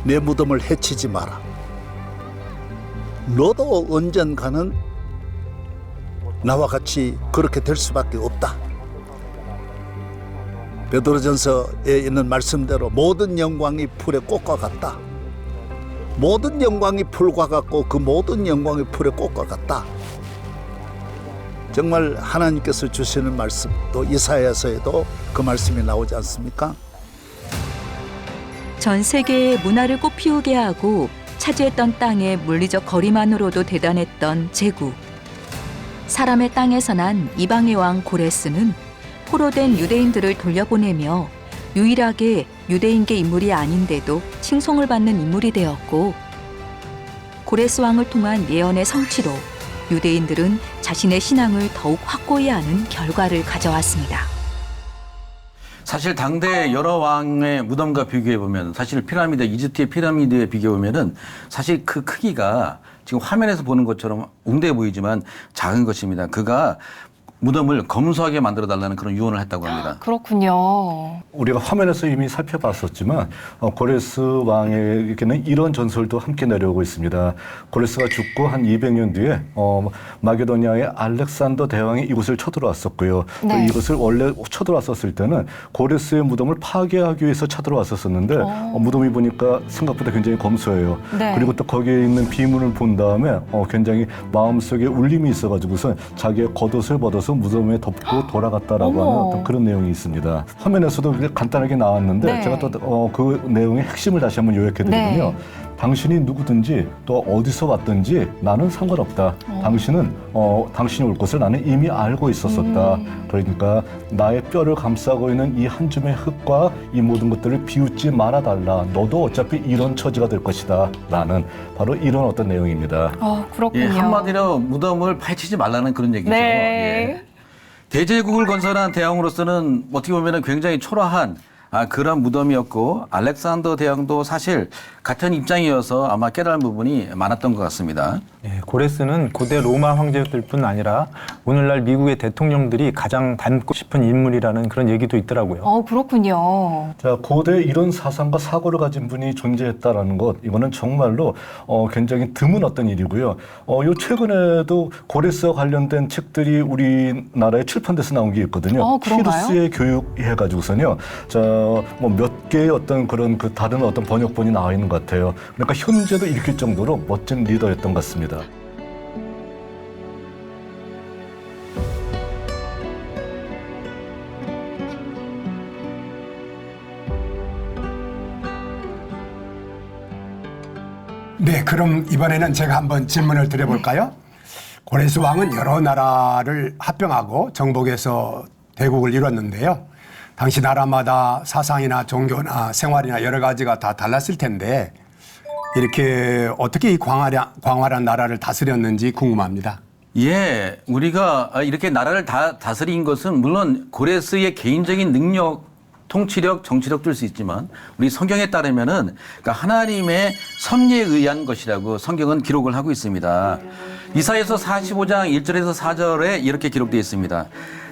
내 무덤을 해치지 마라. 너도 언젠가는 나와 같이 그렇게 될 수밖에 없다. 베드로전서에 있는 말씀대로 모든 영광이 풀의 꽃과 같다. 모든 영광이 풀과 같고 그 모든 영광이 풀의 꽃과 같다. 정말 하나님께서 주시는 말씀, 또 이사야서에도 그 말씀이 나오지 않습니까? 전 세계의 문화를 꽃피우게 하고 차지했던 땅의 물리적 거리만으로도 대단했던 제국. 사람의 땅에서 난 이방의 왕 고레스는 포로된 유대인들을 돌려보내며 유일하게 유대인계 인물이 아닌데도 칭송을 받는 인물이 되었고, 고레스 왕을 통한 예언의 성취로 유대인들은 자신의 신앙을 더욱 확고히 하는 결과를 가져왔습니다. 사실 당대 여러 왕의 무덤과 비교해 보면 사실 피라미드, 이집트의 피라미드에 비교해 보면은 사실 그 크기가 지금 화면에서 보는 것처럼 웅대해 보이지만 작은 것입니다. 그가 무덤을 검소하게 만들어 달라는 그런 유언을 했다고 합니다. 그렇군요. 우리가 화면에서 이미 살펴봤었지만 고레스 왕에게는 이런 전설도 함께 내려오고 있습니다. 고레스가 죽고 한 200년 뒤에 마게도니아의 알렉산더 대왕이 이곳을 쳐들어왔었고요. 또 네. 이것을 원래 쳐들어왔었을 때는 고레스의 무덤을 파괴하기 위해서 쳐들어왔었는데 무덤이 보니까 생각보다 굉장히 검소해요. 네. 그리고 또 거기에 있는 비문을 본 다음에 굉장히 마음속에 울림이 있어가지고서 자기의 겉옷을 벗어서 무덤에 덮고 돌아갔다라고 하는 어떤 그런 내용이 있습니다. 화면에서도 간단하게 나왔는데 네. 제가 또 그 내용의 핵심을 다시 한번 요약해드리면요. 네. 당신이 누구든지 또 어디서 왔든지 나는 상관없다. 당신은 당신이 올 것을 나는 이미 알고 있었었다. 그러니까 나의 뼈를 감싸고 있는 이 한 줌의 흙과 이 모든 것들을 비웃지 말아달라. 너도 어차피 이런 처지가 될 것이다. 라는 바로 이런 어떤 내용입니다. 그렇군요. 예, 한마디로 무덤을 파헤치지 말라는 그런 얘기죠. 네. 예. 대제국을 건설한 대왕으로서는 어떻게 보면 굉장히 초라한 그런 무덤이었고, 알렉산더 대왕도 사실 같은 입장이어서 아마 깨달은 부분이 많았던 것 같습니다. 예, 고레스는 고대 로마 황제들뿐 아니라 오늘날 미국의 대통령들이 가장 닮고 싶은 인물이라는 그런 얘기도 있더라고요. 그렇군요. 자, 고대 이런 사상과 사고를 가진 분이 존재했다라는 것, 이거는 정말로 굉장히 드문 어떤 일이고요. 요 최근에도 고레스와 관련된 책들이 우리나라에 출판돼서 나온 게 있거든요. 그런가요? 키루스의 교육 해가지고서는요. 자, 뭐 몇 개의 어떤 그런 그 다른 어떤 번역본이 나와 있는 것 같아요. 그러니까 현재도 읽힐 정도로 멋진 리더였던 것 같습니다. 네, 그럼 이번에는 제가 한번 질문을 드려볼까요? 고레스 왕은 여러 나라를 합병하고 정복해서 대국을 이뤘는데요. 당시 나라마다 사상이나 종교나 생활이나 여러 가지가 다 달랐을 텐데 이렇게 어떻게 이 광활한 나라를 다스렸는지 궁금합니다. 예, 우리가 이렇게 나라를 다스린 것은 물론 고레스의 개인적인 능력, 통치력, 정치력도 일 수 있지만 우리 성경에 따르면은 그러니까 하나님의 섭리에 의한 것이라고 성경은 기록을 하고 있습니다. 이사야서 45장 1절에서 4절에 이렇게 기록되어 있습니다.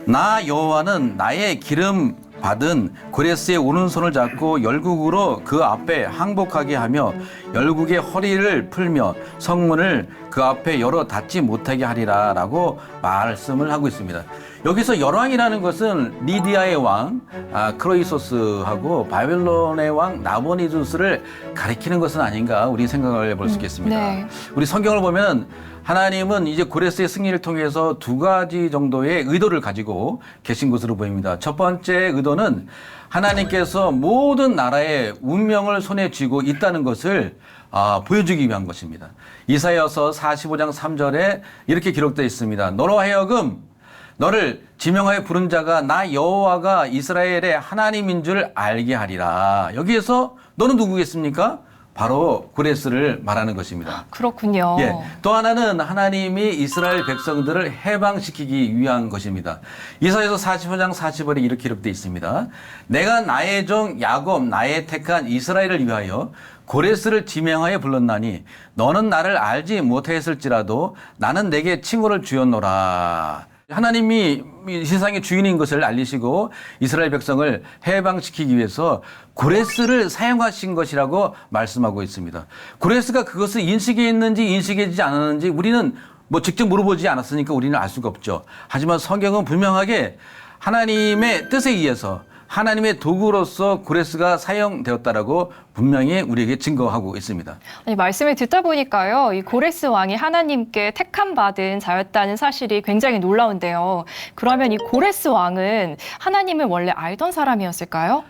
나 여호와는 나의 기름 받은 고레스의 오른손을 잡고 열국으로 그 앞에 항복하게 하며 열국의 허리를 풀며 성문을 그 앞에 열어 닫지 못하게 하리라 라고 말씀을 하고 있습니다. 여기서 열왕이라는 것은 리디아의 왕 크로이소스하고 바벨론의 왕 나보니두스를 가리키는 것은 아닌가 우리 생각을 해볼 수 있겠습니다. 네. 우리 성경을 보면 하나님은 이제 고레스의 승리를 통해서 두 가지 정도의 의도를 가지고 계신 것으로 보입니다. 첫 번째 의도는 하나님께서 모든 나라의 운명을 손에 쥐고 있다는 것을 보여주기 위한 것입니다. 이사야서 45장 3절에 이렇게 기록되어 있습니다. 너로 하여금 너를 지명하여 부른 자가 나 여호와가 이스라엘의 하나님인 줄 알게 하리라. 여기에서 너는 누구겠습니까? 바로 고레스를 말하는 것입니다. 그렇군요. 예. 또 하나는 하나님이 이스라엘 백성들을 해방시키기 위한 것입니다. 이사야서 45장 40절에 이렇게 기록되어 있습니다. 내가 나의 종 야곱 나의 택한 이스라엘을 위하여 고레스를 지명하여 불렀나니 너는 나를 알지 못하였을지라도 나는 내게 칭호를 주었노라. 하나님이 이 세상의 주인인 것을 알리시고 이스라엘 백성을 해방시키기 위해서 고레스를 사용하신 것이라고 말씀하고 있습니다. 고레스가 그것을 인식했는지 인식하지 않았는지 우리는 뭐 직접 물어보지 않았으니까 우리는 알 수가 없죠. 하지만 성경은 분명하게 하나님의 뜻에 의해서 하나님의 도구로서 고레스가 사용되었다라고 분명히 우리에게 증거하고 있습니다. 아니, 말씀을 듣다 보니까요, 이 고레스 왕이 하나님께 택함 받은 자였다는 사실이 굉장히 놀라운데요. 그러면 이 고레스 왕은 하나님을 원래 알던 사람이었을까요?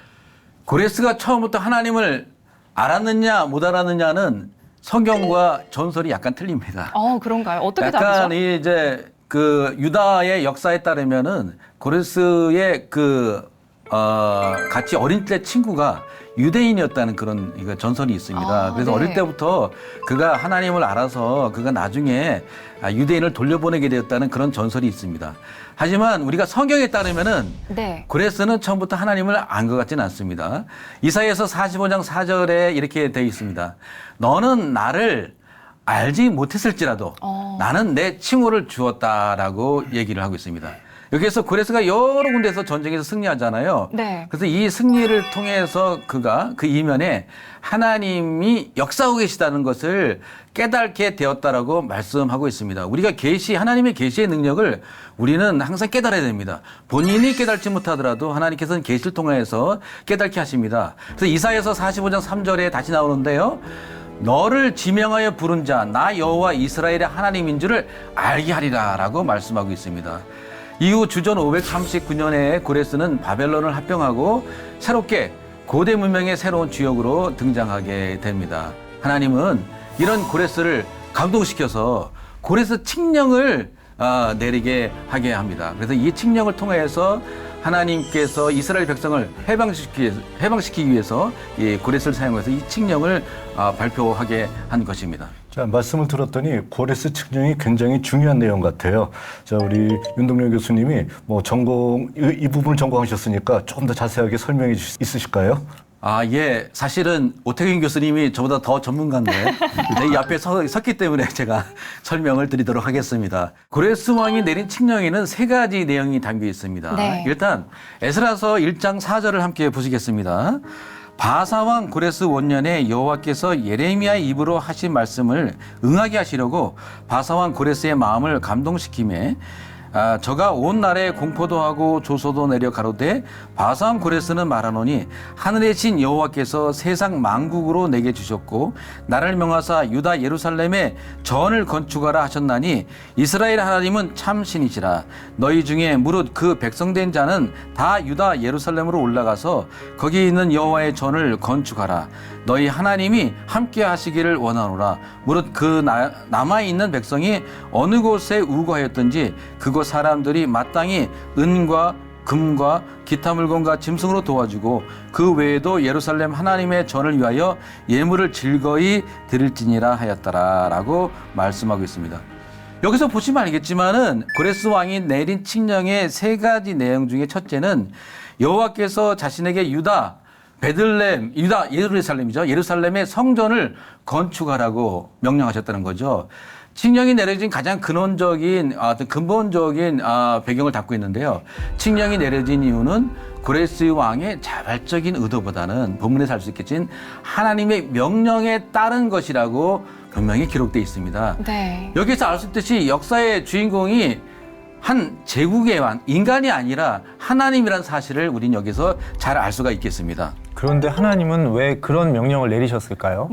고레스가 처음부터 하나님을 알았느냐 못 알았느냐는 성경과 전설이 약간 틀립니다. 그런가요? 어떻게 약간 다르죠? 이제 그 유다의 역사에 따르면은 고레스의 같이 어린 때 친구가 유대인이었다는 그런 전설이 있습니다. 그래서 네. 어릴 때부터 그가 하나님을 알아서 그가 나중에 유대인을 돌려보내게 되었다는 그런 전설이 있습니다. 하지만 우리가 성경에 따르면은 네. 고레스는 처음부터 하나님을 안 것 같지는 않습니다. 이사야서 45장 4절에 이렇게 되어 있습니다. 너는 나를 알지 못했을지라도 나는 내 칭호를 주었다라고 얘기를 하고 있습니다. 여기에서 고레스가 여러 군데에서 전쟁에서 승리하잖아요. 네. 그래서 이 승리를 통해서 그가 그 이면에 하나님이 역사하고 계시다는 것을 깨닫게 되었다라고 말씀하고 있습니다. 우리가 하나님의 계시의 능력을 우리는 항상 깨달아야 됩니다. 본인이 깨닫지 못하더라도 하나님께서는 계시를 통해서 깨닫게 하십니다. 그래서 이사야서 45장 3절에 다시 나오는데요. 너를 지명하여 부른 자 나 여호와 이스라엘의 하나님인 줄을 알게 하리라라고 말씀하고 있습니다. 이후 주전 539년에 고레스는 바벨론을 합병하고 새롭게 고대 문명의 새로운 주역으로 등장하게 됩니다. 하나님은 이런 고레스를 감동시켜서 고레스 칙령을 내리게 하게 합니다. 그래서 이 칙령을 통해서 하나님께서 이스라엘 백성을 해방시키기 위해서 이 고레스를 사용해서 이 칙령을 발표하게 한 것입니다. 자, 말씀을 들었더니 고레스 칙령이 굉장히 중요한 내용 같아요. 자, 우리 윤동열 교수님이 뭐 이 부분을 전공하셨으니까 조금 더 자세하게 설명해 주실 수 있으실까요? 예. 사실은 오태균 교수님이 저보다 더 전문가인데 이 앞에 섰기 때문에 제가 설명을 드리도록 하겠습니다. 고레스 왕이 내린 칙령에는 3가지 내용이 담겨 있습니다. 네. 일단 에스라서 1장 4절을 함께 보시겠습니다. 바사왕 고레스 원년에 여호와께서 예레미야의 입으로 하신 말씀을 응하게 하시려고 바사왕 고레스의 마음을 감동시키매 저가 온 나라에 공포도 하고 조소도 내려 가로되 바사왕 고레스는 말하노니 하늘의 신 여호와께서 세상 만국으로 내게 주셨고 나를 명하사 유다 예루살렘에 전을 건축하라 하셨나니 이스라엘 하나님은 참 신이시라. 너희 중에 무릇 그 백성된 자는 다 유다 예루살렘으로 올라가서 거기 있는 여호와의 전을 건축하라. 너희 하나님이 함께 하시기를 원하노라. 무릇 그 남아있는 백성이 어느 곳에 우거하였든지 그곳 사람들이 마땅히 은과 금과 기타 물건과 짐승으로 도와주고 그 외에도 예루살렘 하나님의 전을 위하여 예물을 즐거이 드릴지니라 하였더라 라고 말씀하고 있습니다. 여기서 보시면 알겠지만은 고레스 왕이 내린 칙령의 3가지 내용 중에 첫째는 여호와께서 자신에게 유다 베들레헴, 유다 예루살렘이죠. 예루살렘의 성전을 건축하라고 명령하셨다는 거죠. 칙령이 내려진 가장 근원적인 근본적인 배경을 담고 있는데요. 칙령이 내려진 이유는 고레스 왕의 자발적인 의도보다는 본문에서 알 수 있겠지만 하나님의 명령에 따른 것이라고 분명히 기록되어 있습니다. 네. 여기서 알 수 있듯이 역사의 주인공이 한 제국의 왕, 인간이 아니라 하나님이라는 사실을 우린 여기서 잘 알 수가 있겠습니다. 그런데 하나님은 왜 그런 명령을 내리셨을까요?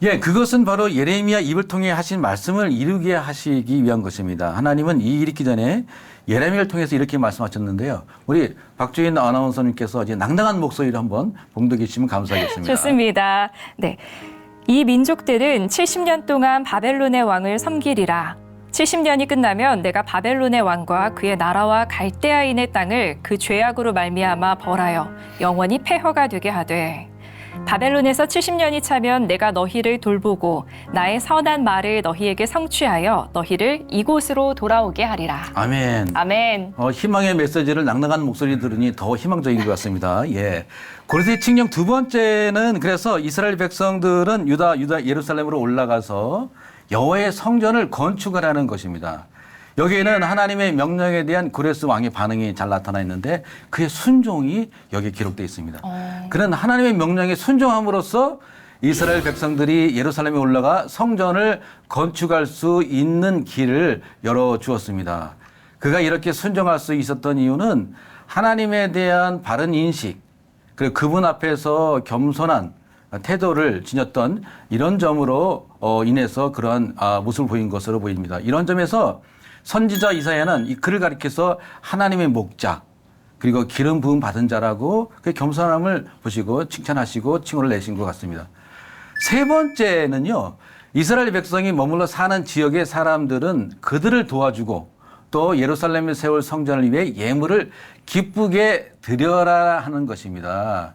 예, 그것은 바로 예레미야 입을 통해 하신 말씀을 이루게 하시기 위한 것입니다. 하나님은 이 일이 있기 전에 예레미야를 통해서 이렇게 말씀하셨는데요. 우리 박주인 아나운서님께서 이제 낭낭한 목소리로 한번 봉독해 주시면 감사하겠습니다. 좋습니다. 네. 이 민족들은 70년 동안 바벨론의 왕을 섬기리라. 70년이 끝나면 내가 바벨론의 왕과 그의 나라와 갈대아인의 땅을 그 죄악으로 말미암아 벌하여 영원히 폐허가 되게 하되 바벨론에서 70년이 차면 내가 너희를 돌보고 나의 선한 말을 너희에게 성취하여 너희를 이곳으로 돌아오게 하리라. 아멘. 아멘. 희망의 메시지를 낭낭한 목소리 들으니 더 희망적인 것 같습니다. 예. 고레스의 칙령 2번째는 그래서 이스라엘 백성들은 유다 예루살렘으로 올라가서 여호와의 성전을 건축하라는 것입니다. 여기에는 하나님의 명령에 대한 고레스 왕의 반응이 잘 나타나 있는데 그의 순종이 여기에 기록되어 있습니다. 그는 하나님의 명령에 순종함으로써 이스라엘 백성들이 예루살렘에 올라가 성전을 건축할 수 있는 길을 열어주었습니다. 그가 이렇게 순종할 수 있었던 이유는 하나님에 대한 바른 인식, 그리고 그분 앞에서 겸손한 태도를 지녔던 이런 점으로 인해서 그러한 모습을 보인 것으로 보입니다. 이런 점에서 선지자 이사야는 이 그를 가리켜서 하나님의 목자 그리고 기름 부음 받은 자라고 그 겸손함을 보시고 칭찬하시고 칭호를 내신 것 같습니다. 3번째는요. 이스라엘 백성이 머물러 사는 지역의 사람들은 그들을 도와주고 또 예루살렘에 세울 성전을 위해 예물을 기쁘게 드려라 하는 것입니다.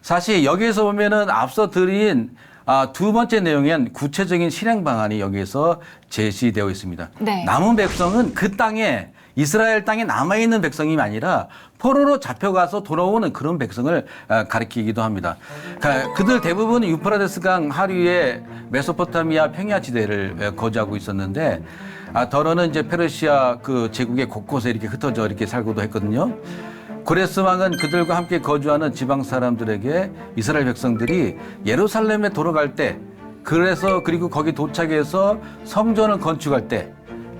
사실 여기에서 보면은 앞서 드린 2번째 내용엔 구체적인 실행 방안이 여기에서 제시되어 있습니다. 네. 남은 백성은 그 땅에 이스라엘 땅에 남아있는 백성이 아니라 포로로 잡혀가서 돌아오는 그런 백성을 가리키기도 합니다. 그들 대부분은 유프라데스 강 하류의 메소포타미아 평야 지대를 거주하고 있었는데 더러는 이제 페르시아 그 제국의 곳곳에 이렇게 흩어져 이렇게 살고도 했거든요. 고레스 왕은 그들과 함께 거주하는 지방 사람들에게 이스라엘 백성들이 예루살렘에 돌아갈 때 그리고 거기 도착해서 성전을 건축할 때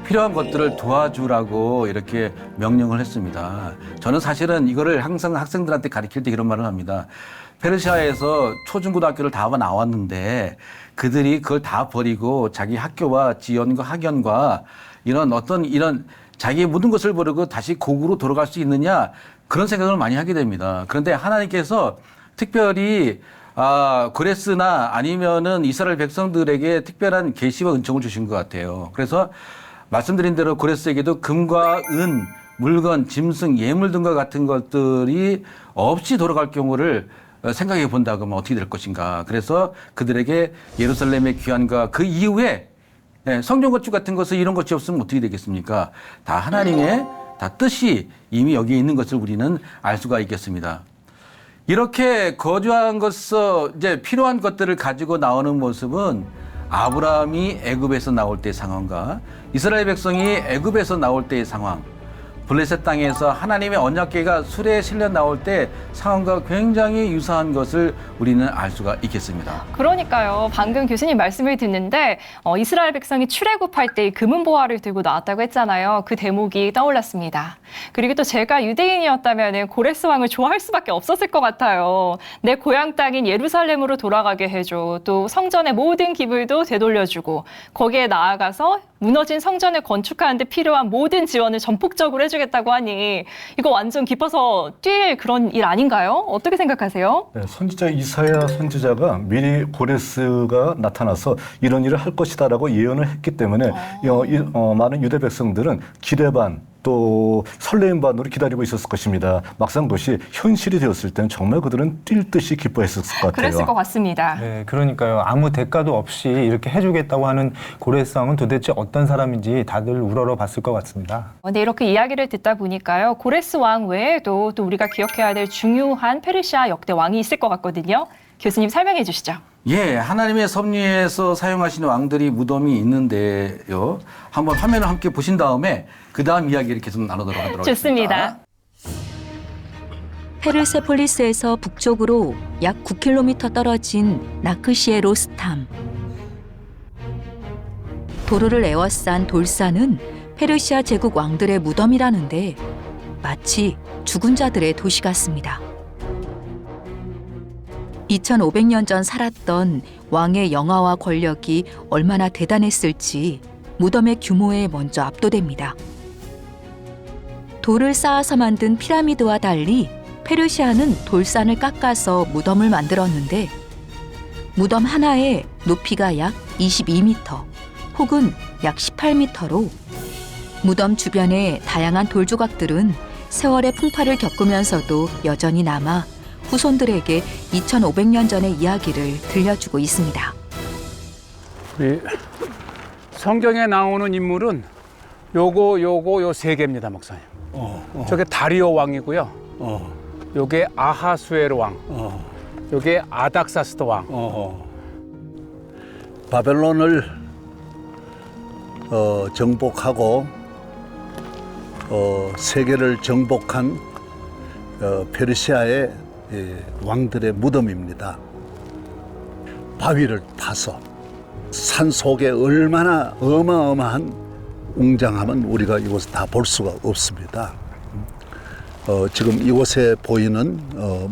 필요한 것들을 도와주라고 이렇게 명령을 했습니다. 저는 사실은 이거를 항상 학생들한테 가르칠 때 이런 말을 합니다. 페르시아에서 초중고등학교를 다 나왔는데 그들이 그걸 다 버리고 자기 학교와 지연과 학연과 이런 자기의 모든 것을 버리고 다시 고국으로 돌아갈 수 있느냐 그런 생각을 많이 하게 됩니다. 그런데 하나님께서 특별히 고레스나 아니면은 이스라엘 백성들에게 특별한 계시와 은총을 주신 것 같아요. 그래서 말씀드린 대로 고레스에게도 금과 은, 물건, 짐승, 예물 등과 같은 것들이 없이 돌아갈 경우를 생각해 본다고 하면 어떻게 될 것인가. 그래서 그들에게 예루살렘의 귀환과 그 이후에 성전 건축 같은 것을 이런 것이 없으면 어떻게 되겠습니까? 다 하나님의 다 뜻이 이미 여기에 있는 것을 우리는 알 수가 있겠습니다. 이렇게 거주한 것서 이제 필요한 것들을 가지고 나오는 모습은 아브라함이 애굽에서 나올 때의 상황과 이스라엘 백성이 애굽에서 나올 때의 상황, 블레셋 땅에서 하나님의 언약궤가 수레에 실려 나올 때 상황과 굉장히 유사한 것을 우리는 알 수가 있겠습니다. 그러니까요. 방금 교수님 말씀을 듣는데 이스라엘 백성이 출애굽할 때 금은 보화를 들고 나왔다고 했잖아요. 그 대목이 떠올랐습니다. 그리고 또 제가 유대인이었다면 고레스 왕을 좋아할 수밖에 없었을 것 같아요. 내 고향 땅인 예루살렘으로 돌아가게 해줘. 또 성전의 모든 기물도 되돌려주고 거기에 나아가서 무너진 성전을 건축하는 데 필요한 모든 지원을 전폭적으로 해주겠다고 하니 이거 완전 깊어서 뛸 그런 일 아닌가요? 어떻게 생각하세요? 네, 선지자 이사야 선지자가 미리 고레스가 나타나서 이런 일을 할 것이다라고 예언을 했기 때문에 많은 유대 백성들은 기대 반 또 설레임 반으로 기다리고 있었을 것입니다. 막상 그것이 현실이 되었을 때는 정말 그들은 뛸 듯이 기뻐했을 것 같아요. 그랬을 것 같습니다. 네, 그러니까요. 아무 대가도 없이 이렇게 해주겠다고 하는 고레스 왕은 도대체 어떤 사람인지 다들 우러러 봤을 것 같습니다. 근데 이렇게 이야기를 듣다 보니까요. 고레스 왕 외에도 또 우리가 기억해야 될 중요한 페르시아 역대 왕이 있을 것 같거든요. 교수님 설명해 주시죠. 예, 하나님의 섭리에서 사용하시는 왕들이 무덤이 있는데요. 한번 화면을 함께 보신 다음에 그 다음 이야기를 계속 나누도록 하도록 좋습니다. 하겠습니다. 페르세폴리스에서 북쪽으로 약 9km 떨어진 나크시에로스탐. 도로를 에워싼 돌산은 페르시아 제국 왕들의 무덤이라는데 마치 죽은 자들의 도시 같습니다. 2500년 전 살았던 왕의 영화와 권력이 얼마나 대단했을지 무덤의 규모에 먼저 압도됩니다. 돌을 쌓아서 만든 피라미드와 달리 페르시아는 돌산을 깎아서 무덤을 만들었는데 무덤 하나에 높이가 약 22m 혹은 약 18m로 무덤 주변의 다양한 돌조각들은 세월의 풍파를 겪으면서도 여전히 남아 후손들에게 2500년 전의 이야기를 들려주고 있습니다. 우리 성경에 나오는 인물은 요 세 개입니다, 목사님. 저게 다리오 왕이고요. 요게 아하수에로 왕. 요게 아닥사스도 왕. 바벨론을 정복하고 세계를 정복한 페르시아의 왕들의 무덤입니다. 바위를 파서 산 속에 얼마나 어마어마한 웅장함은 우리가 이곳에 다 볼 수가 없습니다. 지금 이곳에 보이는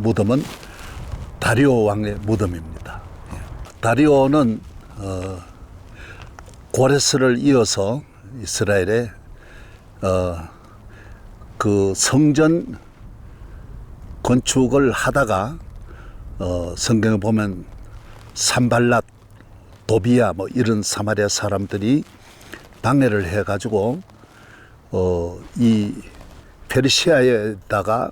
무덤은 다리오 왕의 무덤입니다. 다리오는 고레스를 이어서 이스라엘의 그 성전 건축을 하다가 성경에 보면 산발랏, 도비야 뭐 이런 사마리아 사람들이 방해를 해가지고 이 페르시아에다가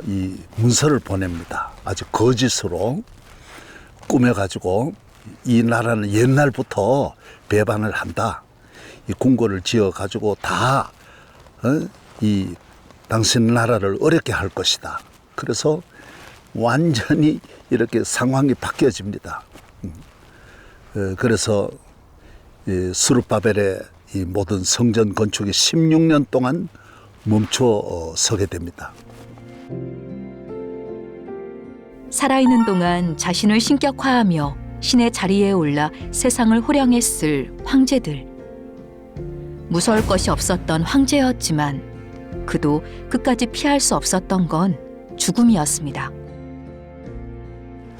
이 문서를 보냅니다. 아주 거짓으로 꾸며가지고 이 나라는 옛날부터 배반을 한다. 이 궁궐을 지어가지고 다 이 당신 나라를 어렵게 할 것이다. 그래서 완전히 이렇게 상황이 바뀌어집니다. 그래서 스룹바벨의 이 모든 성전 건축이 16년 동안 멈춰 서게 됩니다. 살아있는 동안 자신을 신격화하며 신의 자리에 올라 세상을 호령했을 황제들. 무서울 것이 없었던 황제였지만 그도 끝까지 피할 수 없었던 건 죽음이었습니다.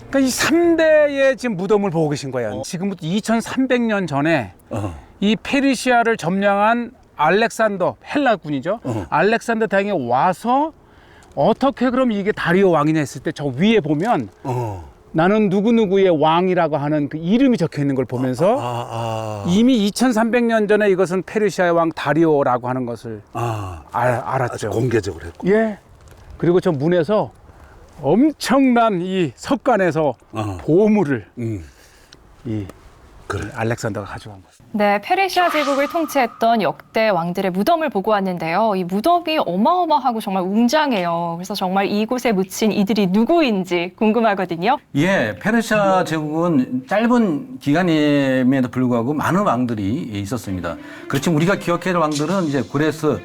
그러니까 이 3대의 지금 무덤을 보고 계신 거예요. 지금부터 2300년 전에 이 페르시아를 점령한 알렉산더, 헬라군이죠. 알렉산더 대왕이 와서 어떻게 그럼 이게 다리오 왕이냐 했을 때 저 위에 보면 나는 누구누구의 왕이라고 하는 그 이름이 적혀 있는 걸 보면서 이미 2300년 전에 이것은 페르시아의 왕 다리오라고 하는 것을 알았죠. 공개적으로 했고. 예. 그리고 저 문에서 엄청난 이 석관에서 보물을 이 알렉산더가 가져간 거죠. 네, 페르시아 제국을 통치했던 역대 왕들의 무덤을 보고 왔는데요. 이 무덤이 어마어마하고 정말 웅장해요. 그래서 정말 이곳에 묻힌 이들이 누구인지 궁금하거든요. 예, 페르시아 제국은 짧은 기간임에도 불구하고 많은 왕들이 있었습니다. 그렇지만 우리가 기억해야 할 왕들은 이제 고레스,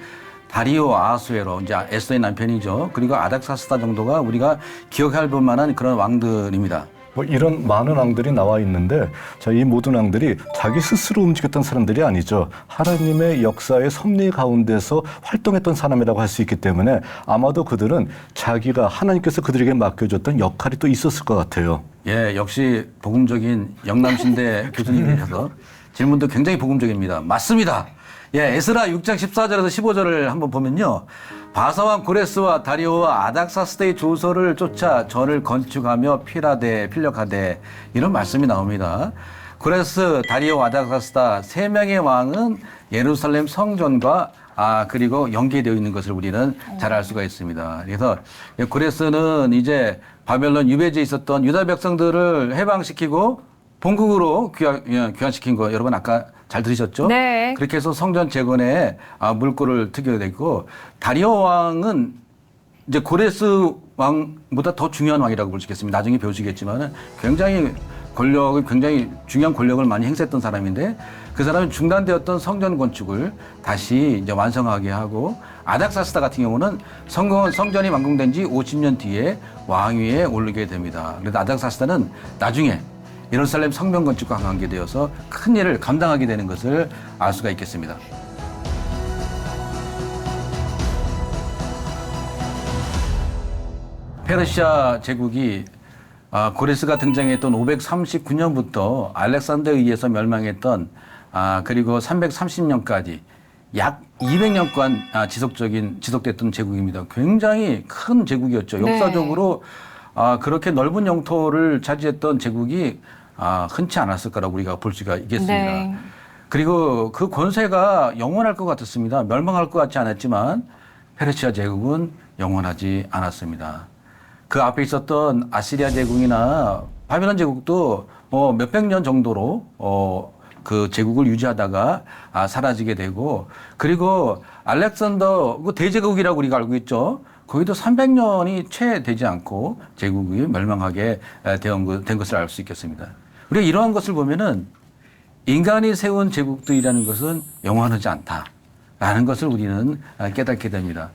다리오, 아하수에로, 이제 에스더의 남편이죠. 그리고 아닥사스다 정도가 우리가 기억할 만한 그런 왕들입니다. 뭐 이런 많은 왕들이 나와 있는데 자, 이 모든 왕들이 자기 스스로 움직였던 사람들이 아니죠. 하나님의 역사의 섭리 가운데서 활동했던 사람이라고 할 수 있기 때문에 아마도 그들은 자기가 하나님께서 그들에게 맡겨줬던 역할이 또 있었을 것 같아요. 예, 역시 복음적인 영남신대 교수님이셔서 질문도 굉장히 복음적입니다. 맞습니다. 예, 에스라 6장 14절에서 15절을 한번 보면요. 바사왕 고레스와 다리오와 아닥사스다의 조서를 쫓아 전을 건축하며 필력하되 이런 말씀이 나옵니다. 고레스, 다리오, 아닥사스다 세 명의 왕은 예루살렘 성전과 그리고 연계되어 있는 것을 우리는 잘 알 수가 있습니다. 그래서 고레스는 이제 바벨론 유배지에 있었던 유다 백성들을 해방시키고 본국으로 귀환시킨 거 여러분 아까 잘 들으셨죠? 네. 그렇게 해서 성전 재건에 물꼬를 트게 됐고 다리오 왕은 이제 고레스 왕보다 더 중요한 왕이라고 볼 수 있겠습니다. 나중에 배우시겠지만 굉장히 중요한 권력을 많이 행사했던 사람인데 그 사람이 중단되었던 성전 건축을 다시 이제 완성하게 하고 아닥사스다 같은 경우는 성전이 완공된 지 50년 뒤에 왕위에 오르게 됩니다. 그래서 아닥사스다는 나중에 예루살렘 성전 건축과 관계되어서 큰 일을 감당하게 되는 것을 알 수가 있겠습니다. 페르시아 제국이 고레스가 등장했던 539년부터 알렉산더에 의해서 멸망했던 그리고 330년까지 약 200년간 지속됐던 제국입니다. 굉장히 큰 제국이었죠. 네. 역사적으로 그렇게 넓은 영토를 차지했던 제국이 흔치 않았을 거라고 우리가 볼 수가 있겠습니다. 네. 그리고 그 권세가 영원할 것 같았습니다. 멸망할 것 같지 않았지만 페르시아 제국은 영원하지 않았습니다. 그 앞에 있었던 아시리아 제국이나 바벨론 제국도 몇백 년 정도로 그 제국을 유지하다가 사라지게 되고 그리고 알렉산더 그 대제국이라고 우리가 알고 있죠. 거기도 300년이 채 되지 않고 제국이 멸망하게 된 것을 알 수 있겠습니다. 우리가 이러한 것을 보면은 인간이 세운 제국들이라는 것은 영원하지 않다라는 것을 우리는 깨닫게 됩니다.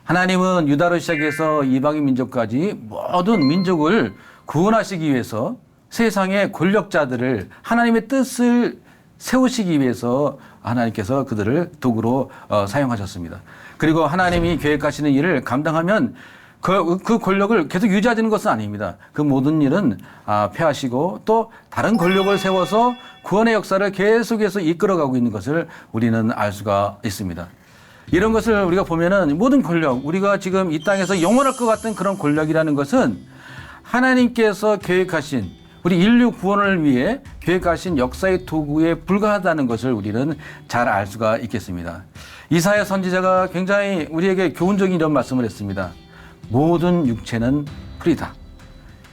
하나님은 유다로 시작해서 이방인 민족까지 모든 민족을 구원하시기 위해서 세상의 권력자들을 하나님의 뜻을 세우시기 위해서 하나님께서 그들을 도구로 사용하셨습니다. 그리고 하나님이 계획하시는 일을 감당하면 그 권력을 계속 유지하는 것은 아닙니다. 그 모든 일은 폐하시고 또 다른 권력을 세워서 구원의 역사를 계속해서 이끌어가고 있는 것을 우리는 알 수가 있습니다. 이런 것을 우리가 보면은 모든 권력, 우리가 지금 이 땅에서 영원할 것 같은 그런 권력이라는 것은 하나님께서 계획하신 우리 인류 구원을 위해 계획하신 역사의 도구에 불과하다는 것을 우리는 잘 알 수가 있겠습니다. 이사야 선지자가 굉장히 우리에게 교훈적인 이런 말씀을 했습니다. 모든 육체는 풀이다.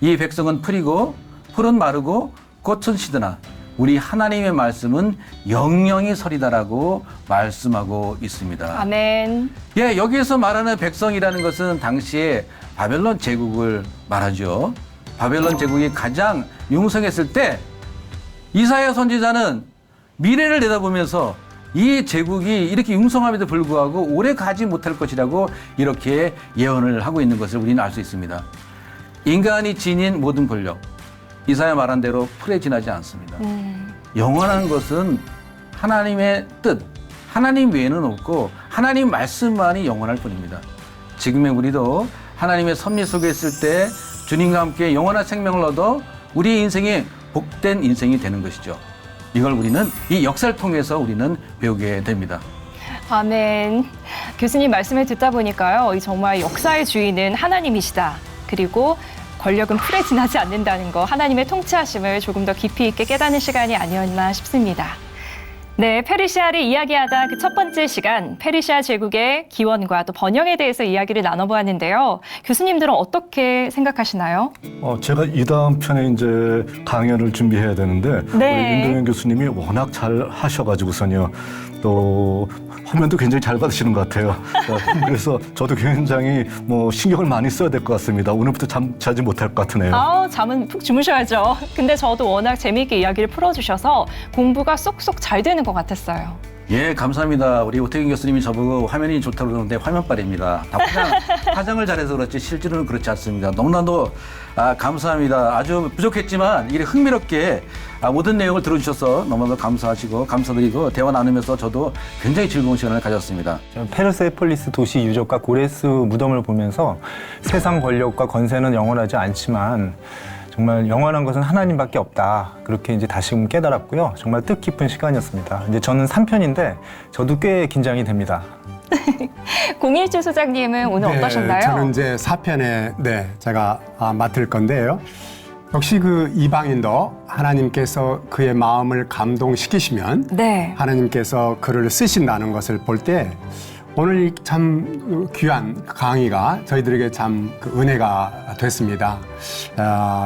이 백성은 풀이고 풀은 마르고 꽃은 시드나 우리 하나님의 말씀은 영영이 서리다라고 말씀하고 있습니다. 아멘. 예, 여기에서 말하는 백성이라는 것은 당시에 바벨론 제국을 말하죠. 바벨론 제국이 가장 융성했을 때 이사야 선지자는 미래를 내다보면서 이 제국이 이렇게 융성함에도 불구하고 오래 가지 못할 것이라고 이렇게 예언을 하고 있는 것을 우리는 알 수 있습니다. 인간이 지닌 모든 권력, 이사야 말한 대로 풀에 지나지 않습니다. 영원한 것은 하나님의 뜻, 하나님 외에는 없고 하나님 말씀만이 영원할 뿐입니다. 지금의 우리도 하나님의 섭리 속에 있을 때 주님과 함께 영원한 생명을 얻어 우리의 인생이 복된 인생이 되는 것이죠. 이걸 우리는 이 역사를 통해서 우리는 배우게 됩니다. 아멘. 교수님 말씀을 듣다 보니까요, 이 정말 역사의 주인은 하나님이시다. 그리고 권력은 풀에 지나지 않는다는 거, 하나님의 통치하심을 조금 더 깊이 있게 깨닫는 시간이 아니었나 싶습니다. 네, 페르시아를 이야기하다 그 첫 번째 시간, 페르시아 제국의 기원과 또 번영에 대해서 이야기를 나눠보았는데요. 교수님들은 어떻게 생각하시나요? 제가 이 다음 편에 이제 강연을 준비해야 되는데 네. 우리 임동현 교수님이 워낙 잘 하셔가지고서요. 또 화면도 굉장히 잘 받으시는 것 같아요. 그래서 저도 굉장히 뭐 신경을 많이 써야 될 것 같습니다. 오늘부터 잠 자지 못할 것 같으네요. 잠은 푹 주무셔야죠. 근데 저도 워낙 재미있게 이야기를 풀어주셔서 공부가 쏙쏙 잘 되는 것 같았어요. 예, 감사합니다. 우리 오태균 교수님이 저보고 화면이 좋다고 그러는데 화면빨입니다. 다 화장을 잘해서 그렇지 실제로는 그렇지 않습니다. 너무나도 감사합니다. 아주 부족했지만 이렇게 흥미롭게 모든 내용을 들어주셔서 너무나도 감사드리고 대화 나누면서 저도 굉장히 즐거운 시간을 가졌습니다. 페르세폴리스 도시 유적과 고레스 무덤을 보면서 세상 권력과 권세는 영원하지 않지만 정말 영원한 것은 하나님밖에 없다. 그렇게 이제 다시금 깨달았고요. 정말 뜻깊은 시간이었습니다. 이제 저는 3편인데 저도 꽤 긴장이 됩니다. 공일주 소장님은 오늘 어떠셨나요? 저는 이제 4편에 제가 맡을 건데요. 역시 그 이방인도 하나님께서 그의 마음을 감동시키시면 네. 하나님께서 그를 쓰신다는 것을 볼 때 오늘 참 귀한 강의가 저희들에게 참 그 은혜가 됐습니다.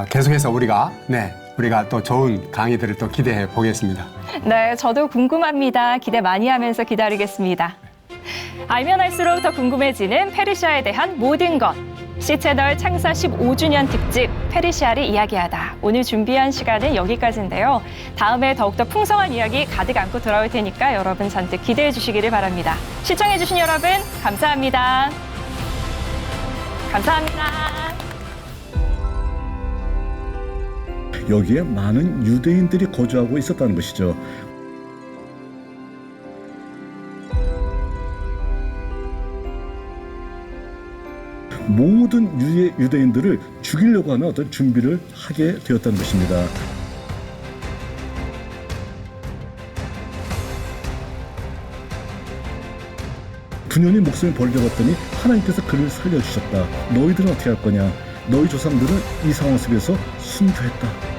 계속해서 우리가 또 좋은 강의들을 또 기대해 보겠습니다. 네, 저도 궁금합니다. 기대 많이 하면서 기다리겠습니다. 알면 알수록 더 궁금해지는 페르시아에 대한 모든 것. C채널 창사 15주년 특집 페르시아를 이야기하다. 오늘 준비한 시간은 여기까지인데요. 다음에 더욱더 풍성한 이야기 가득 안고 돌아올 테니까 여러분 잔뜩 기대해 주시기를 바랍니다. 시청해 주신 여러분 감사합니다. 감사합니다. 여기에 많은 유대인들이 거주하고 있었다는 것이죠. 모든 유대인들을 죽이려고 하는 어떤 준비를 하게 되었다는 것입니다. 분연히 목숨을 벌려봤더니 하나님께서 그를 살려주셨다. 너희들은 어떻게 할 거냐? 너희 조상들은 이 상황 속에서 순교했다.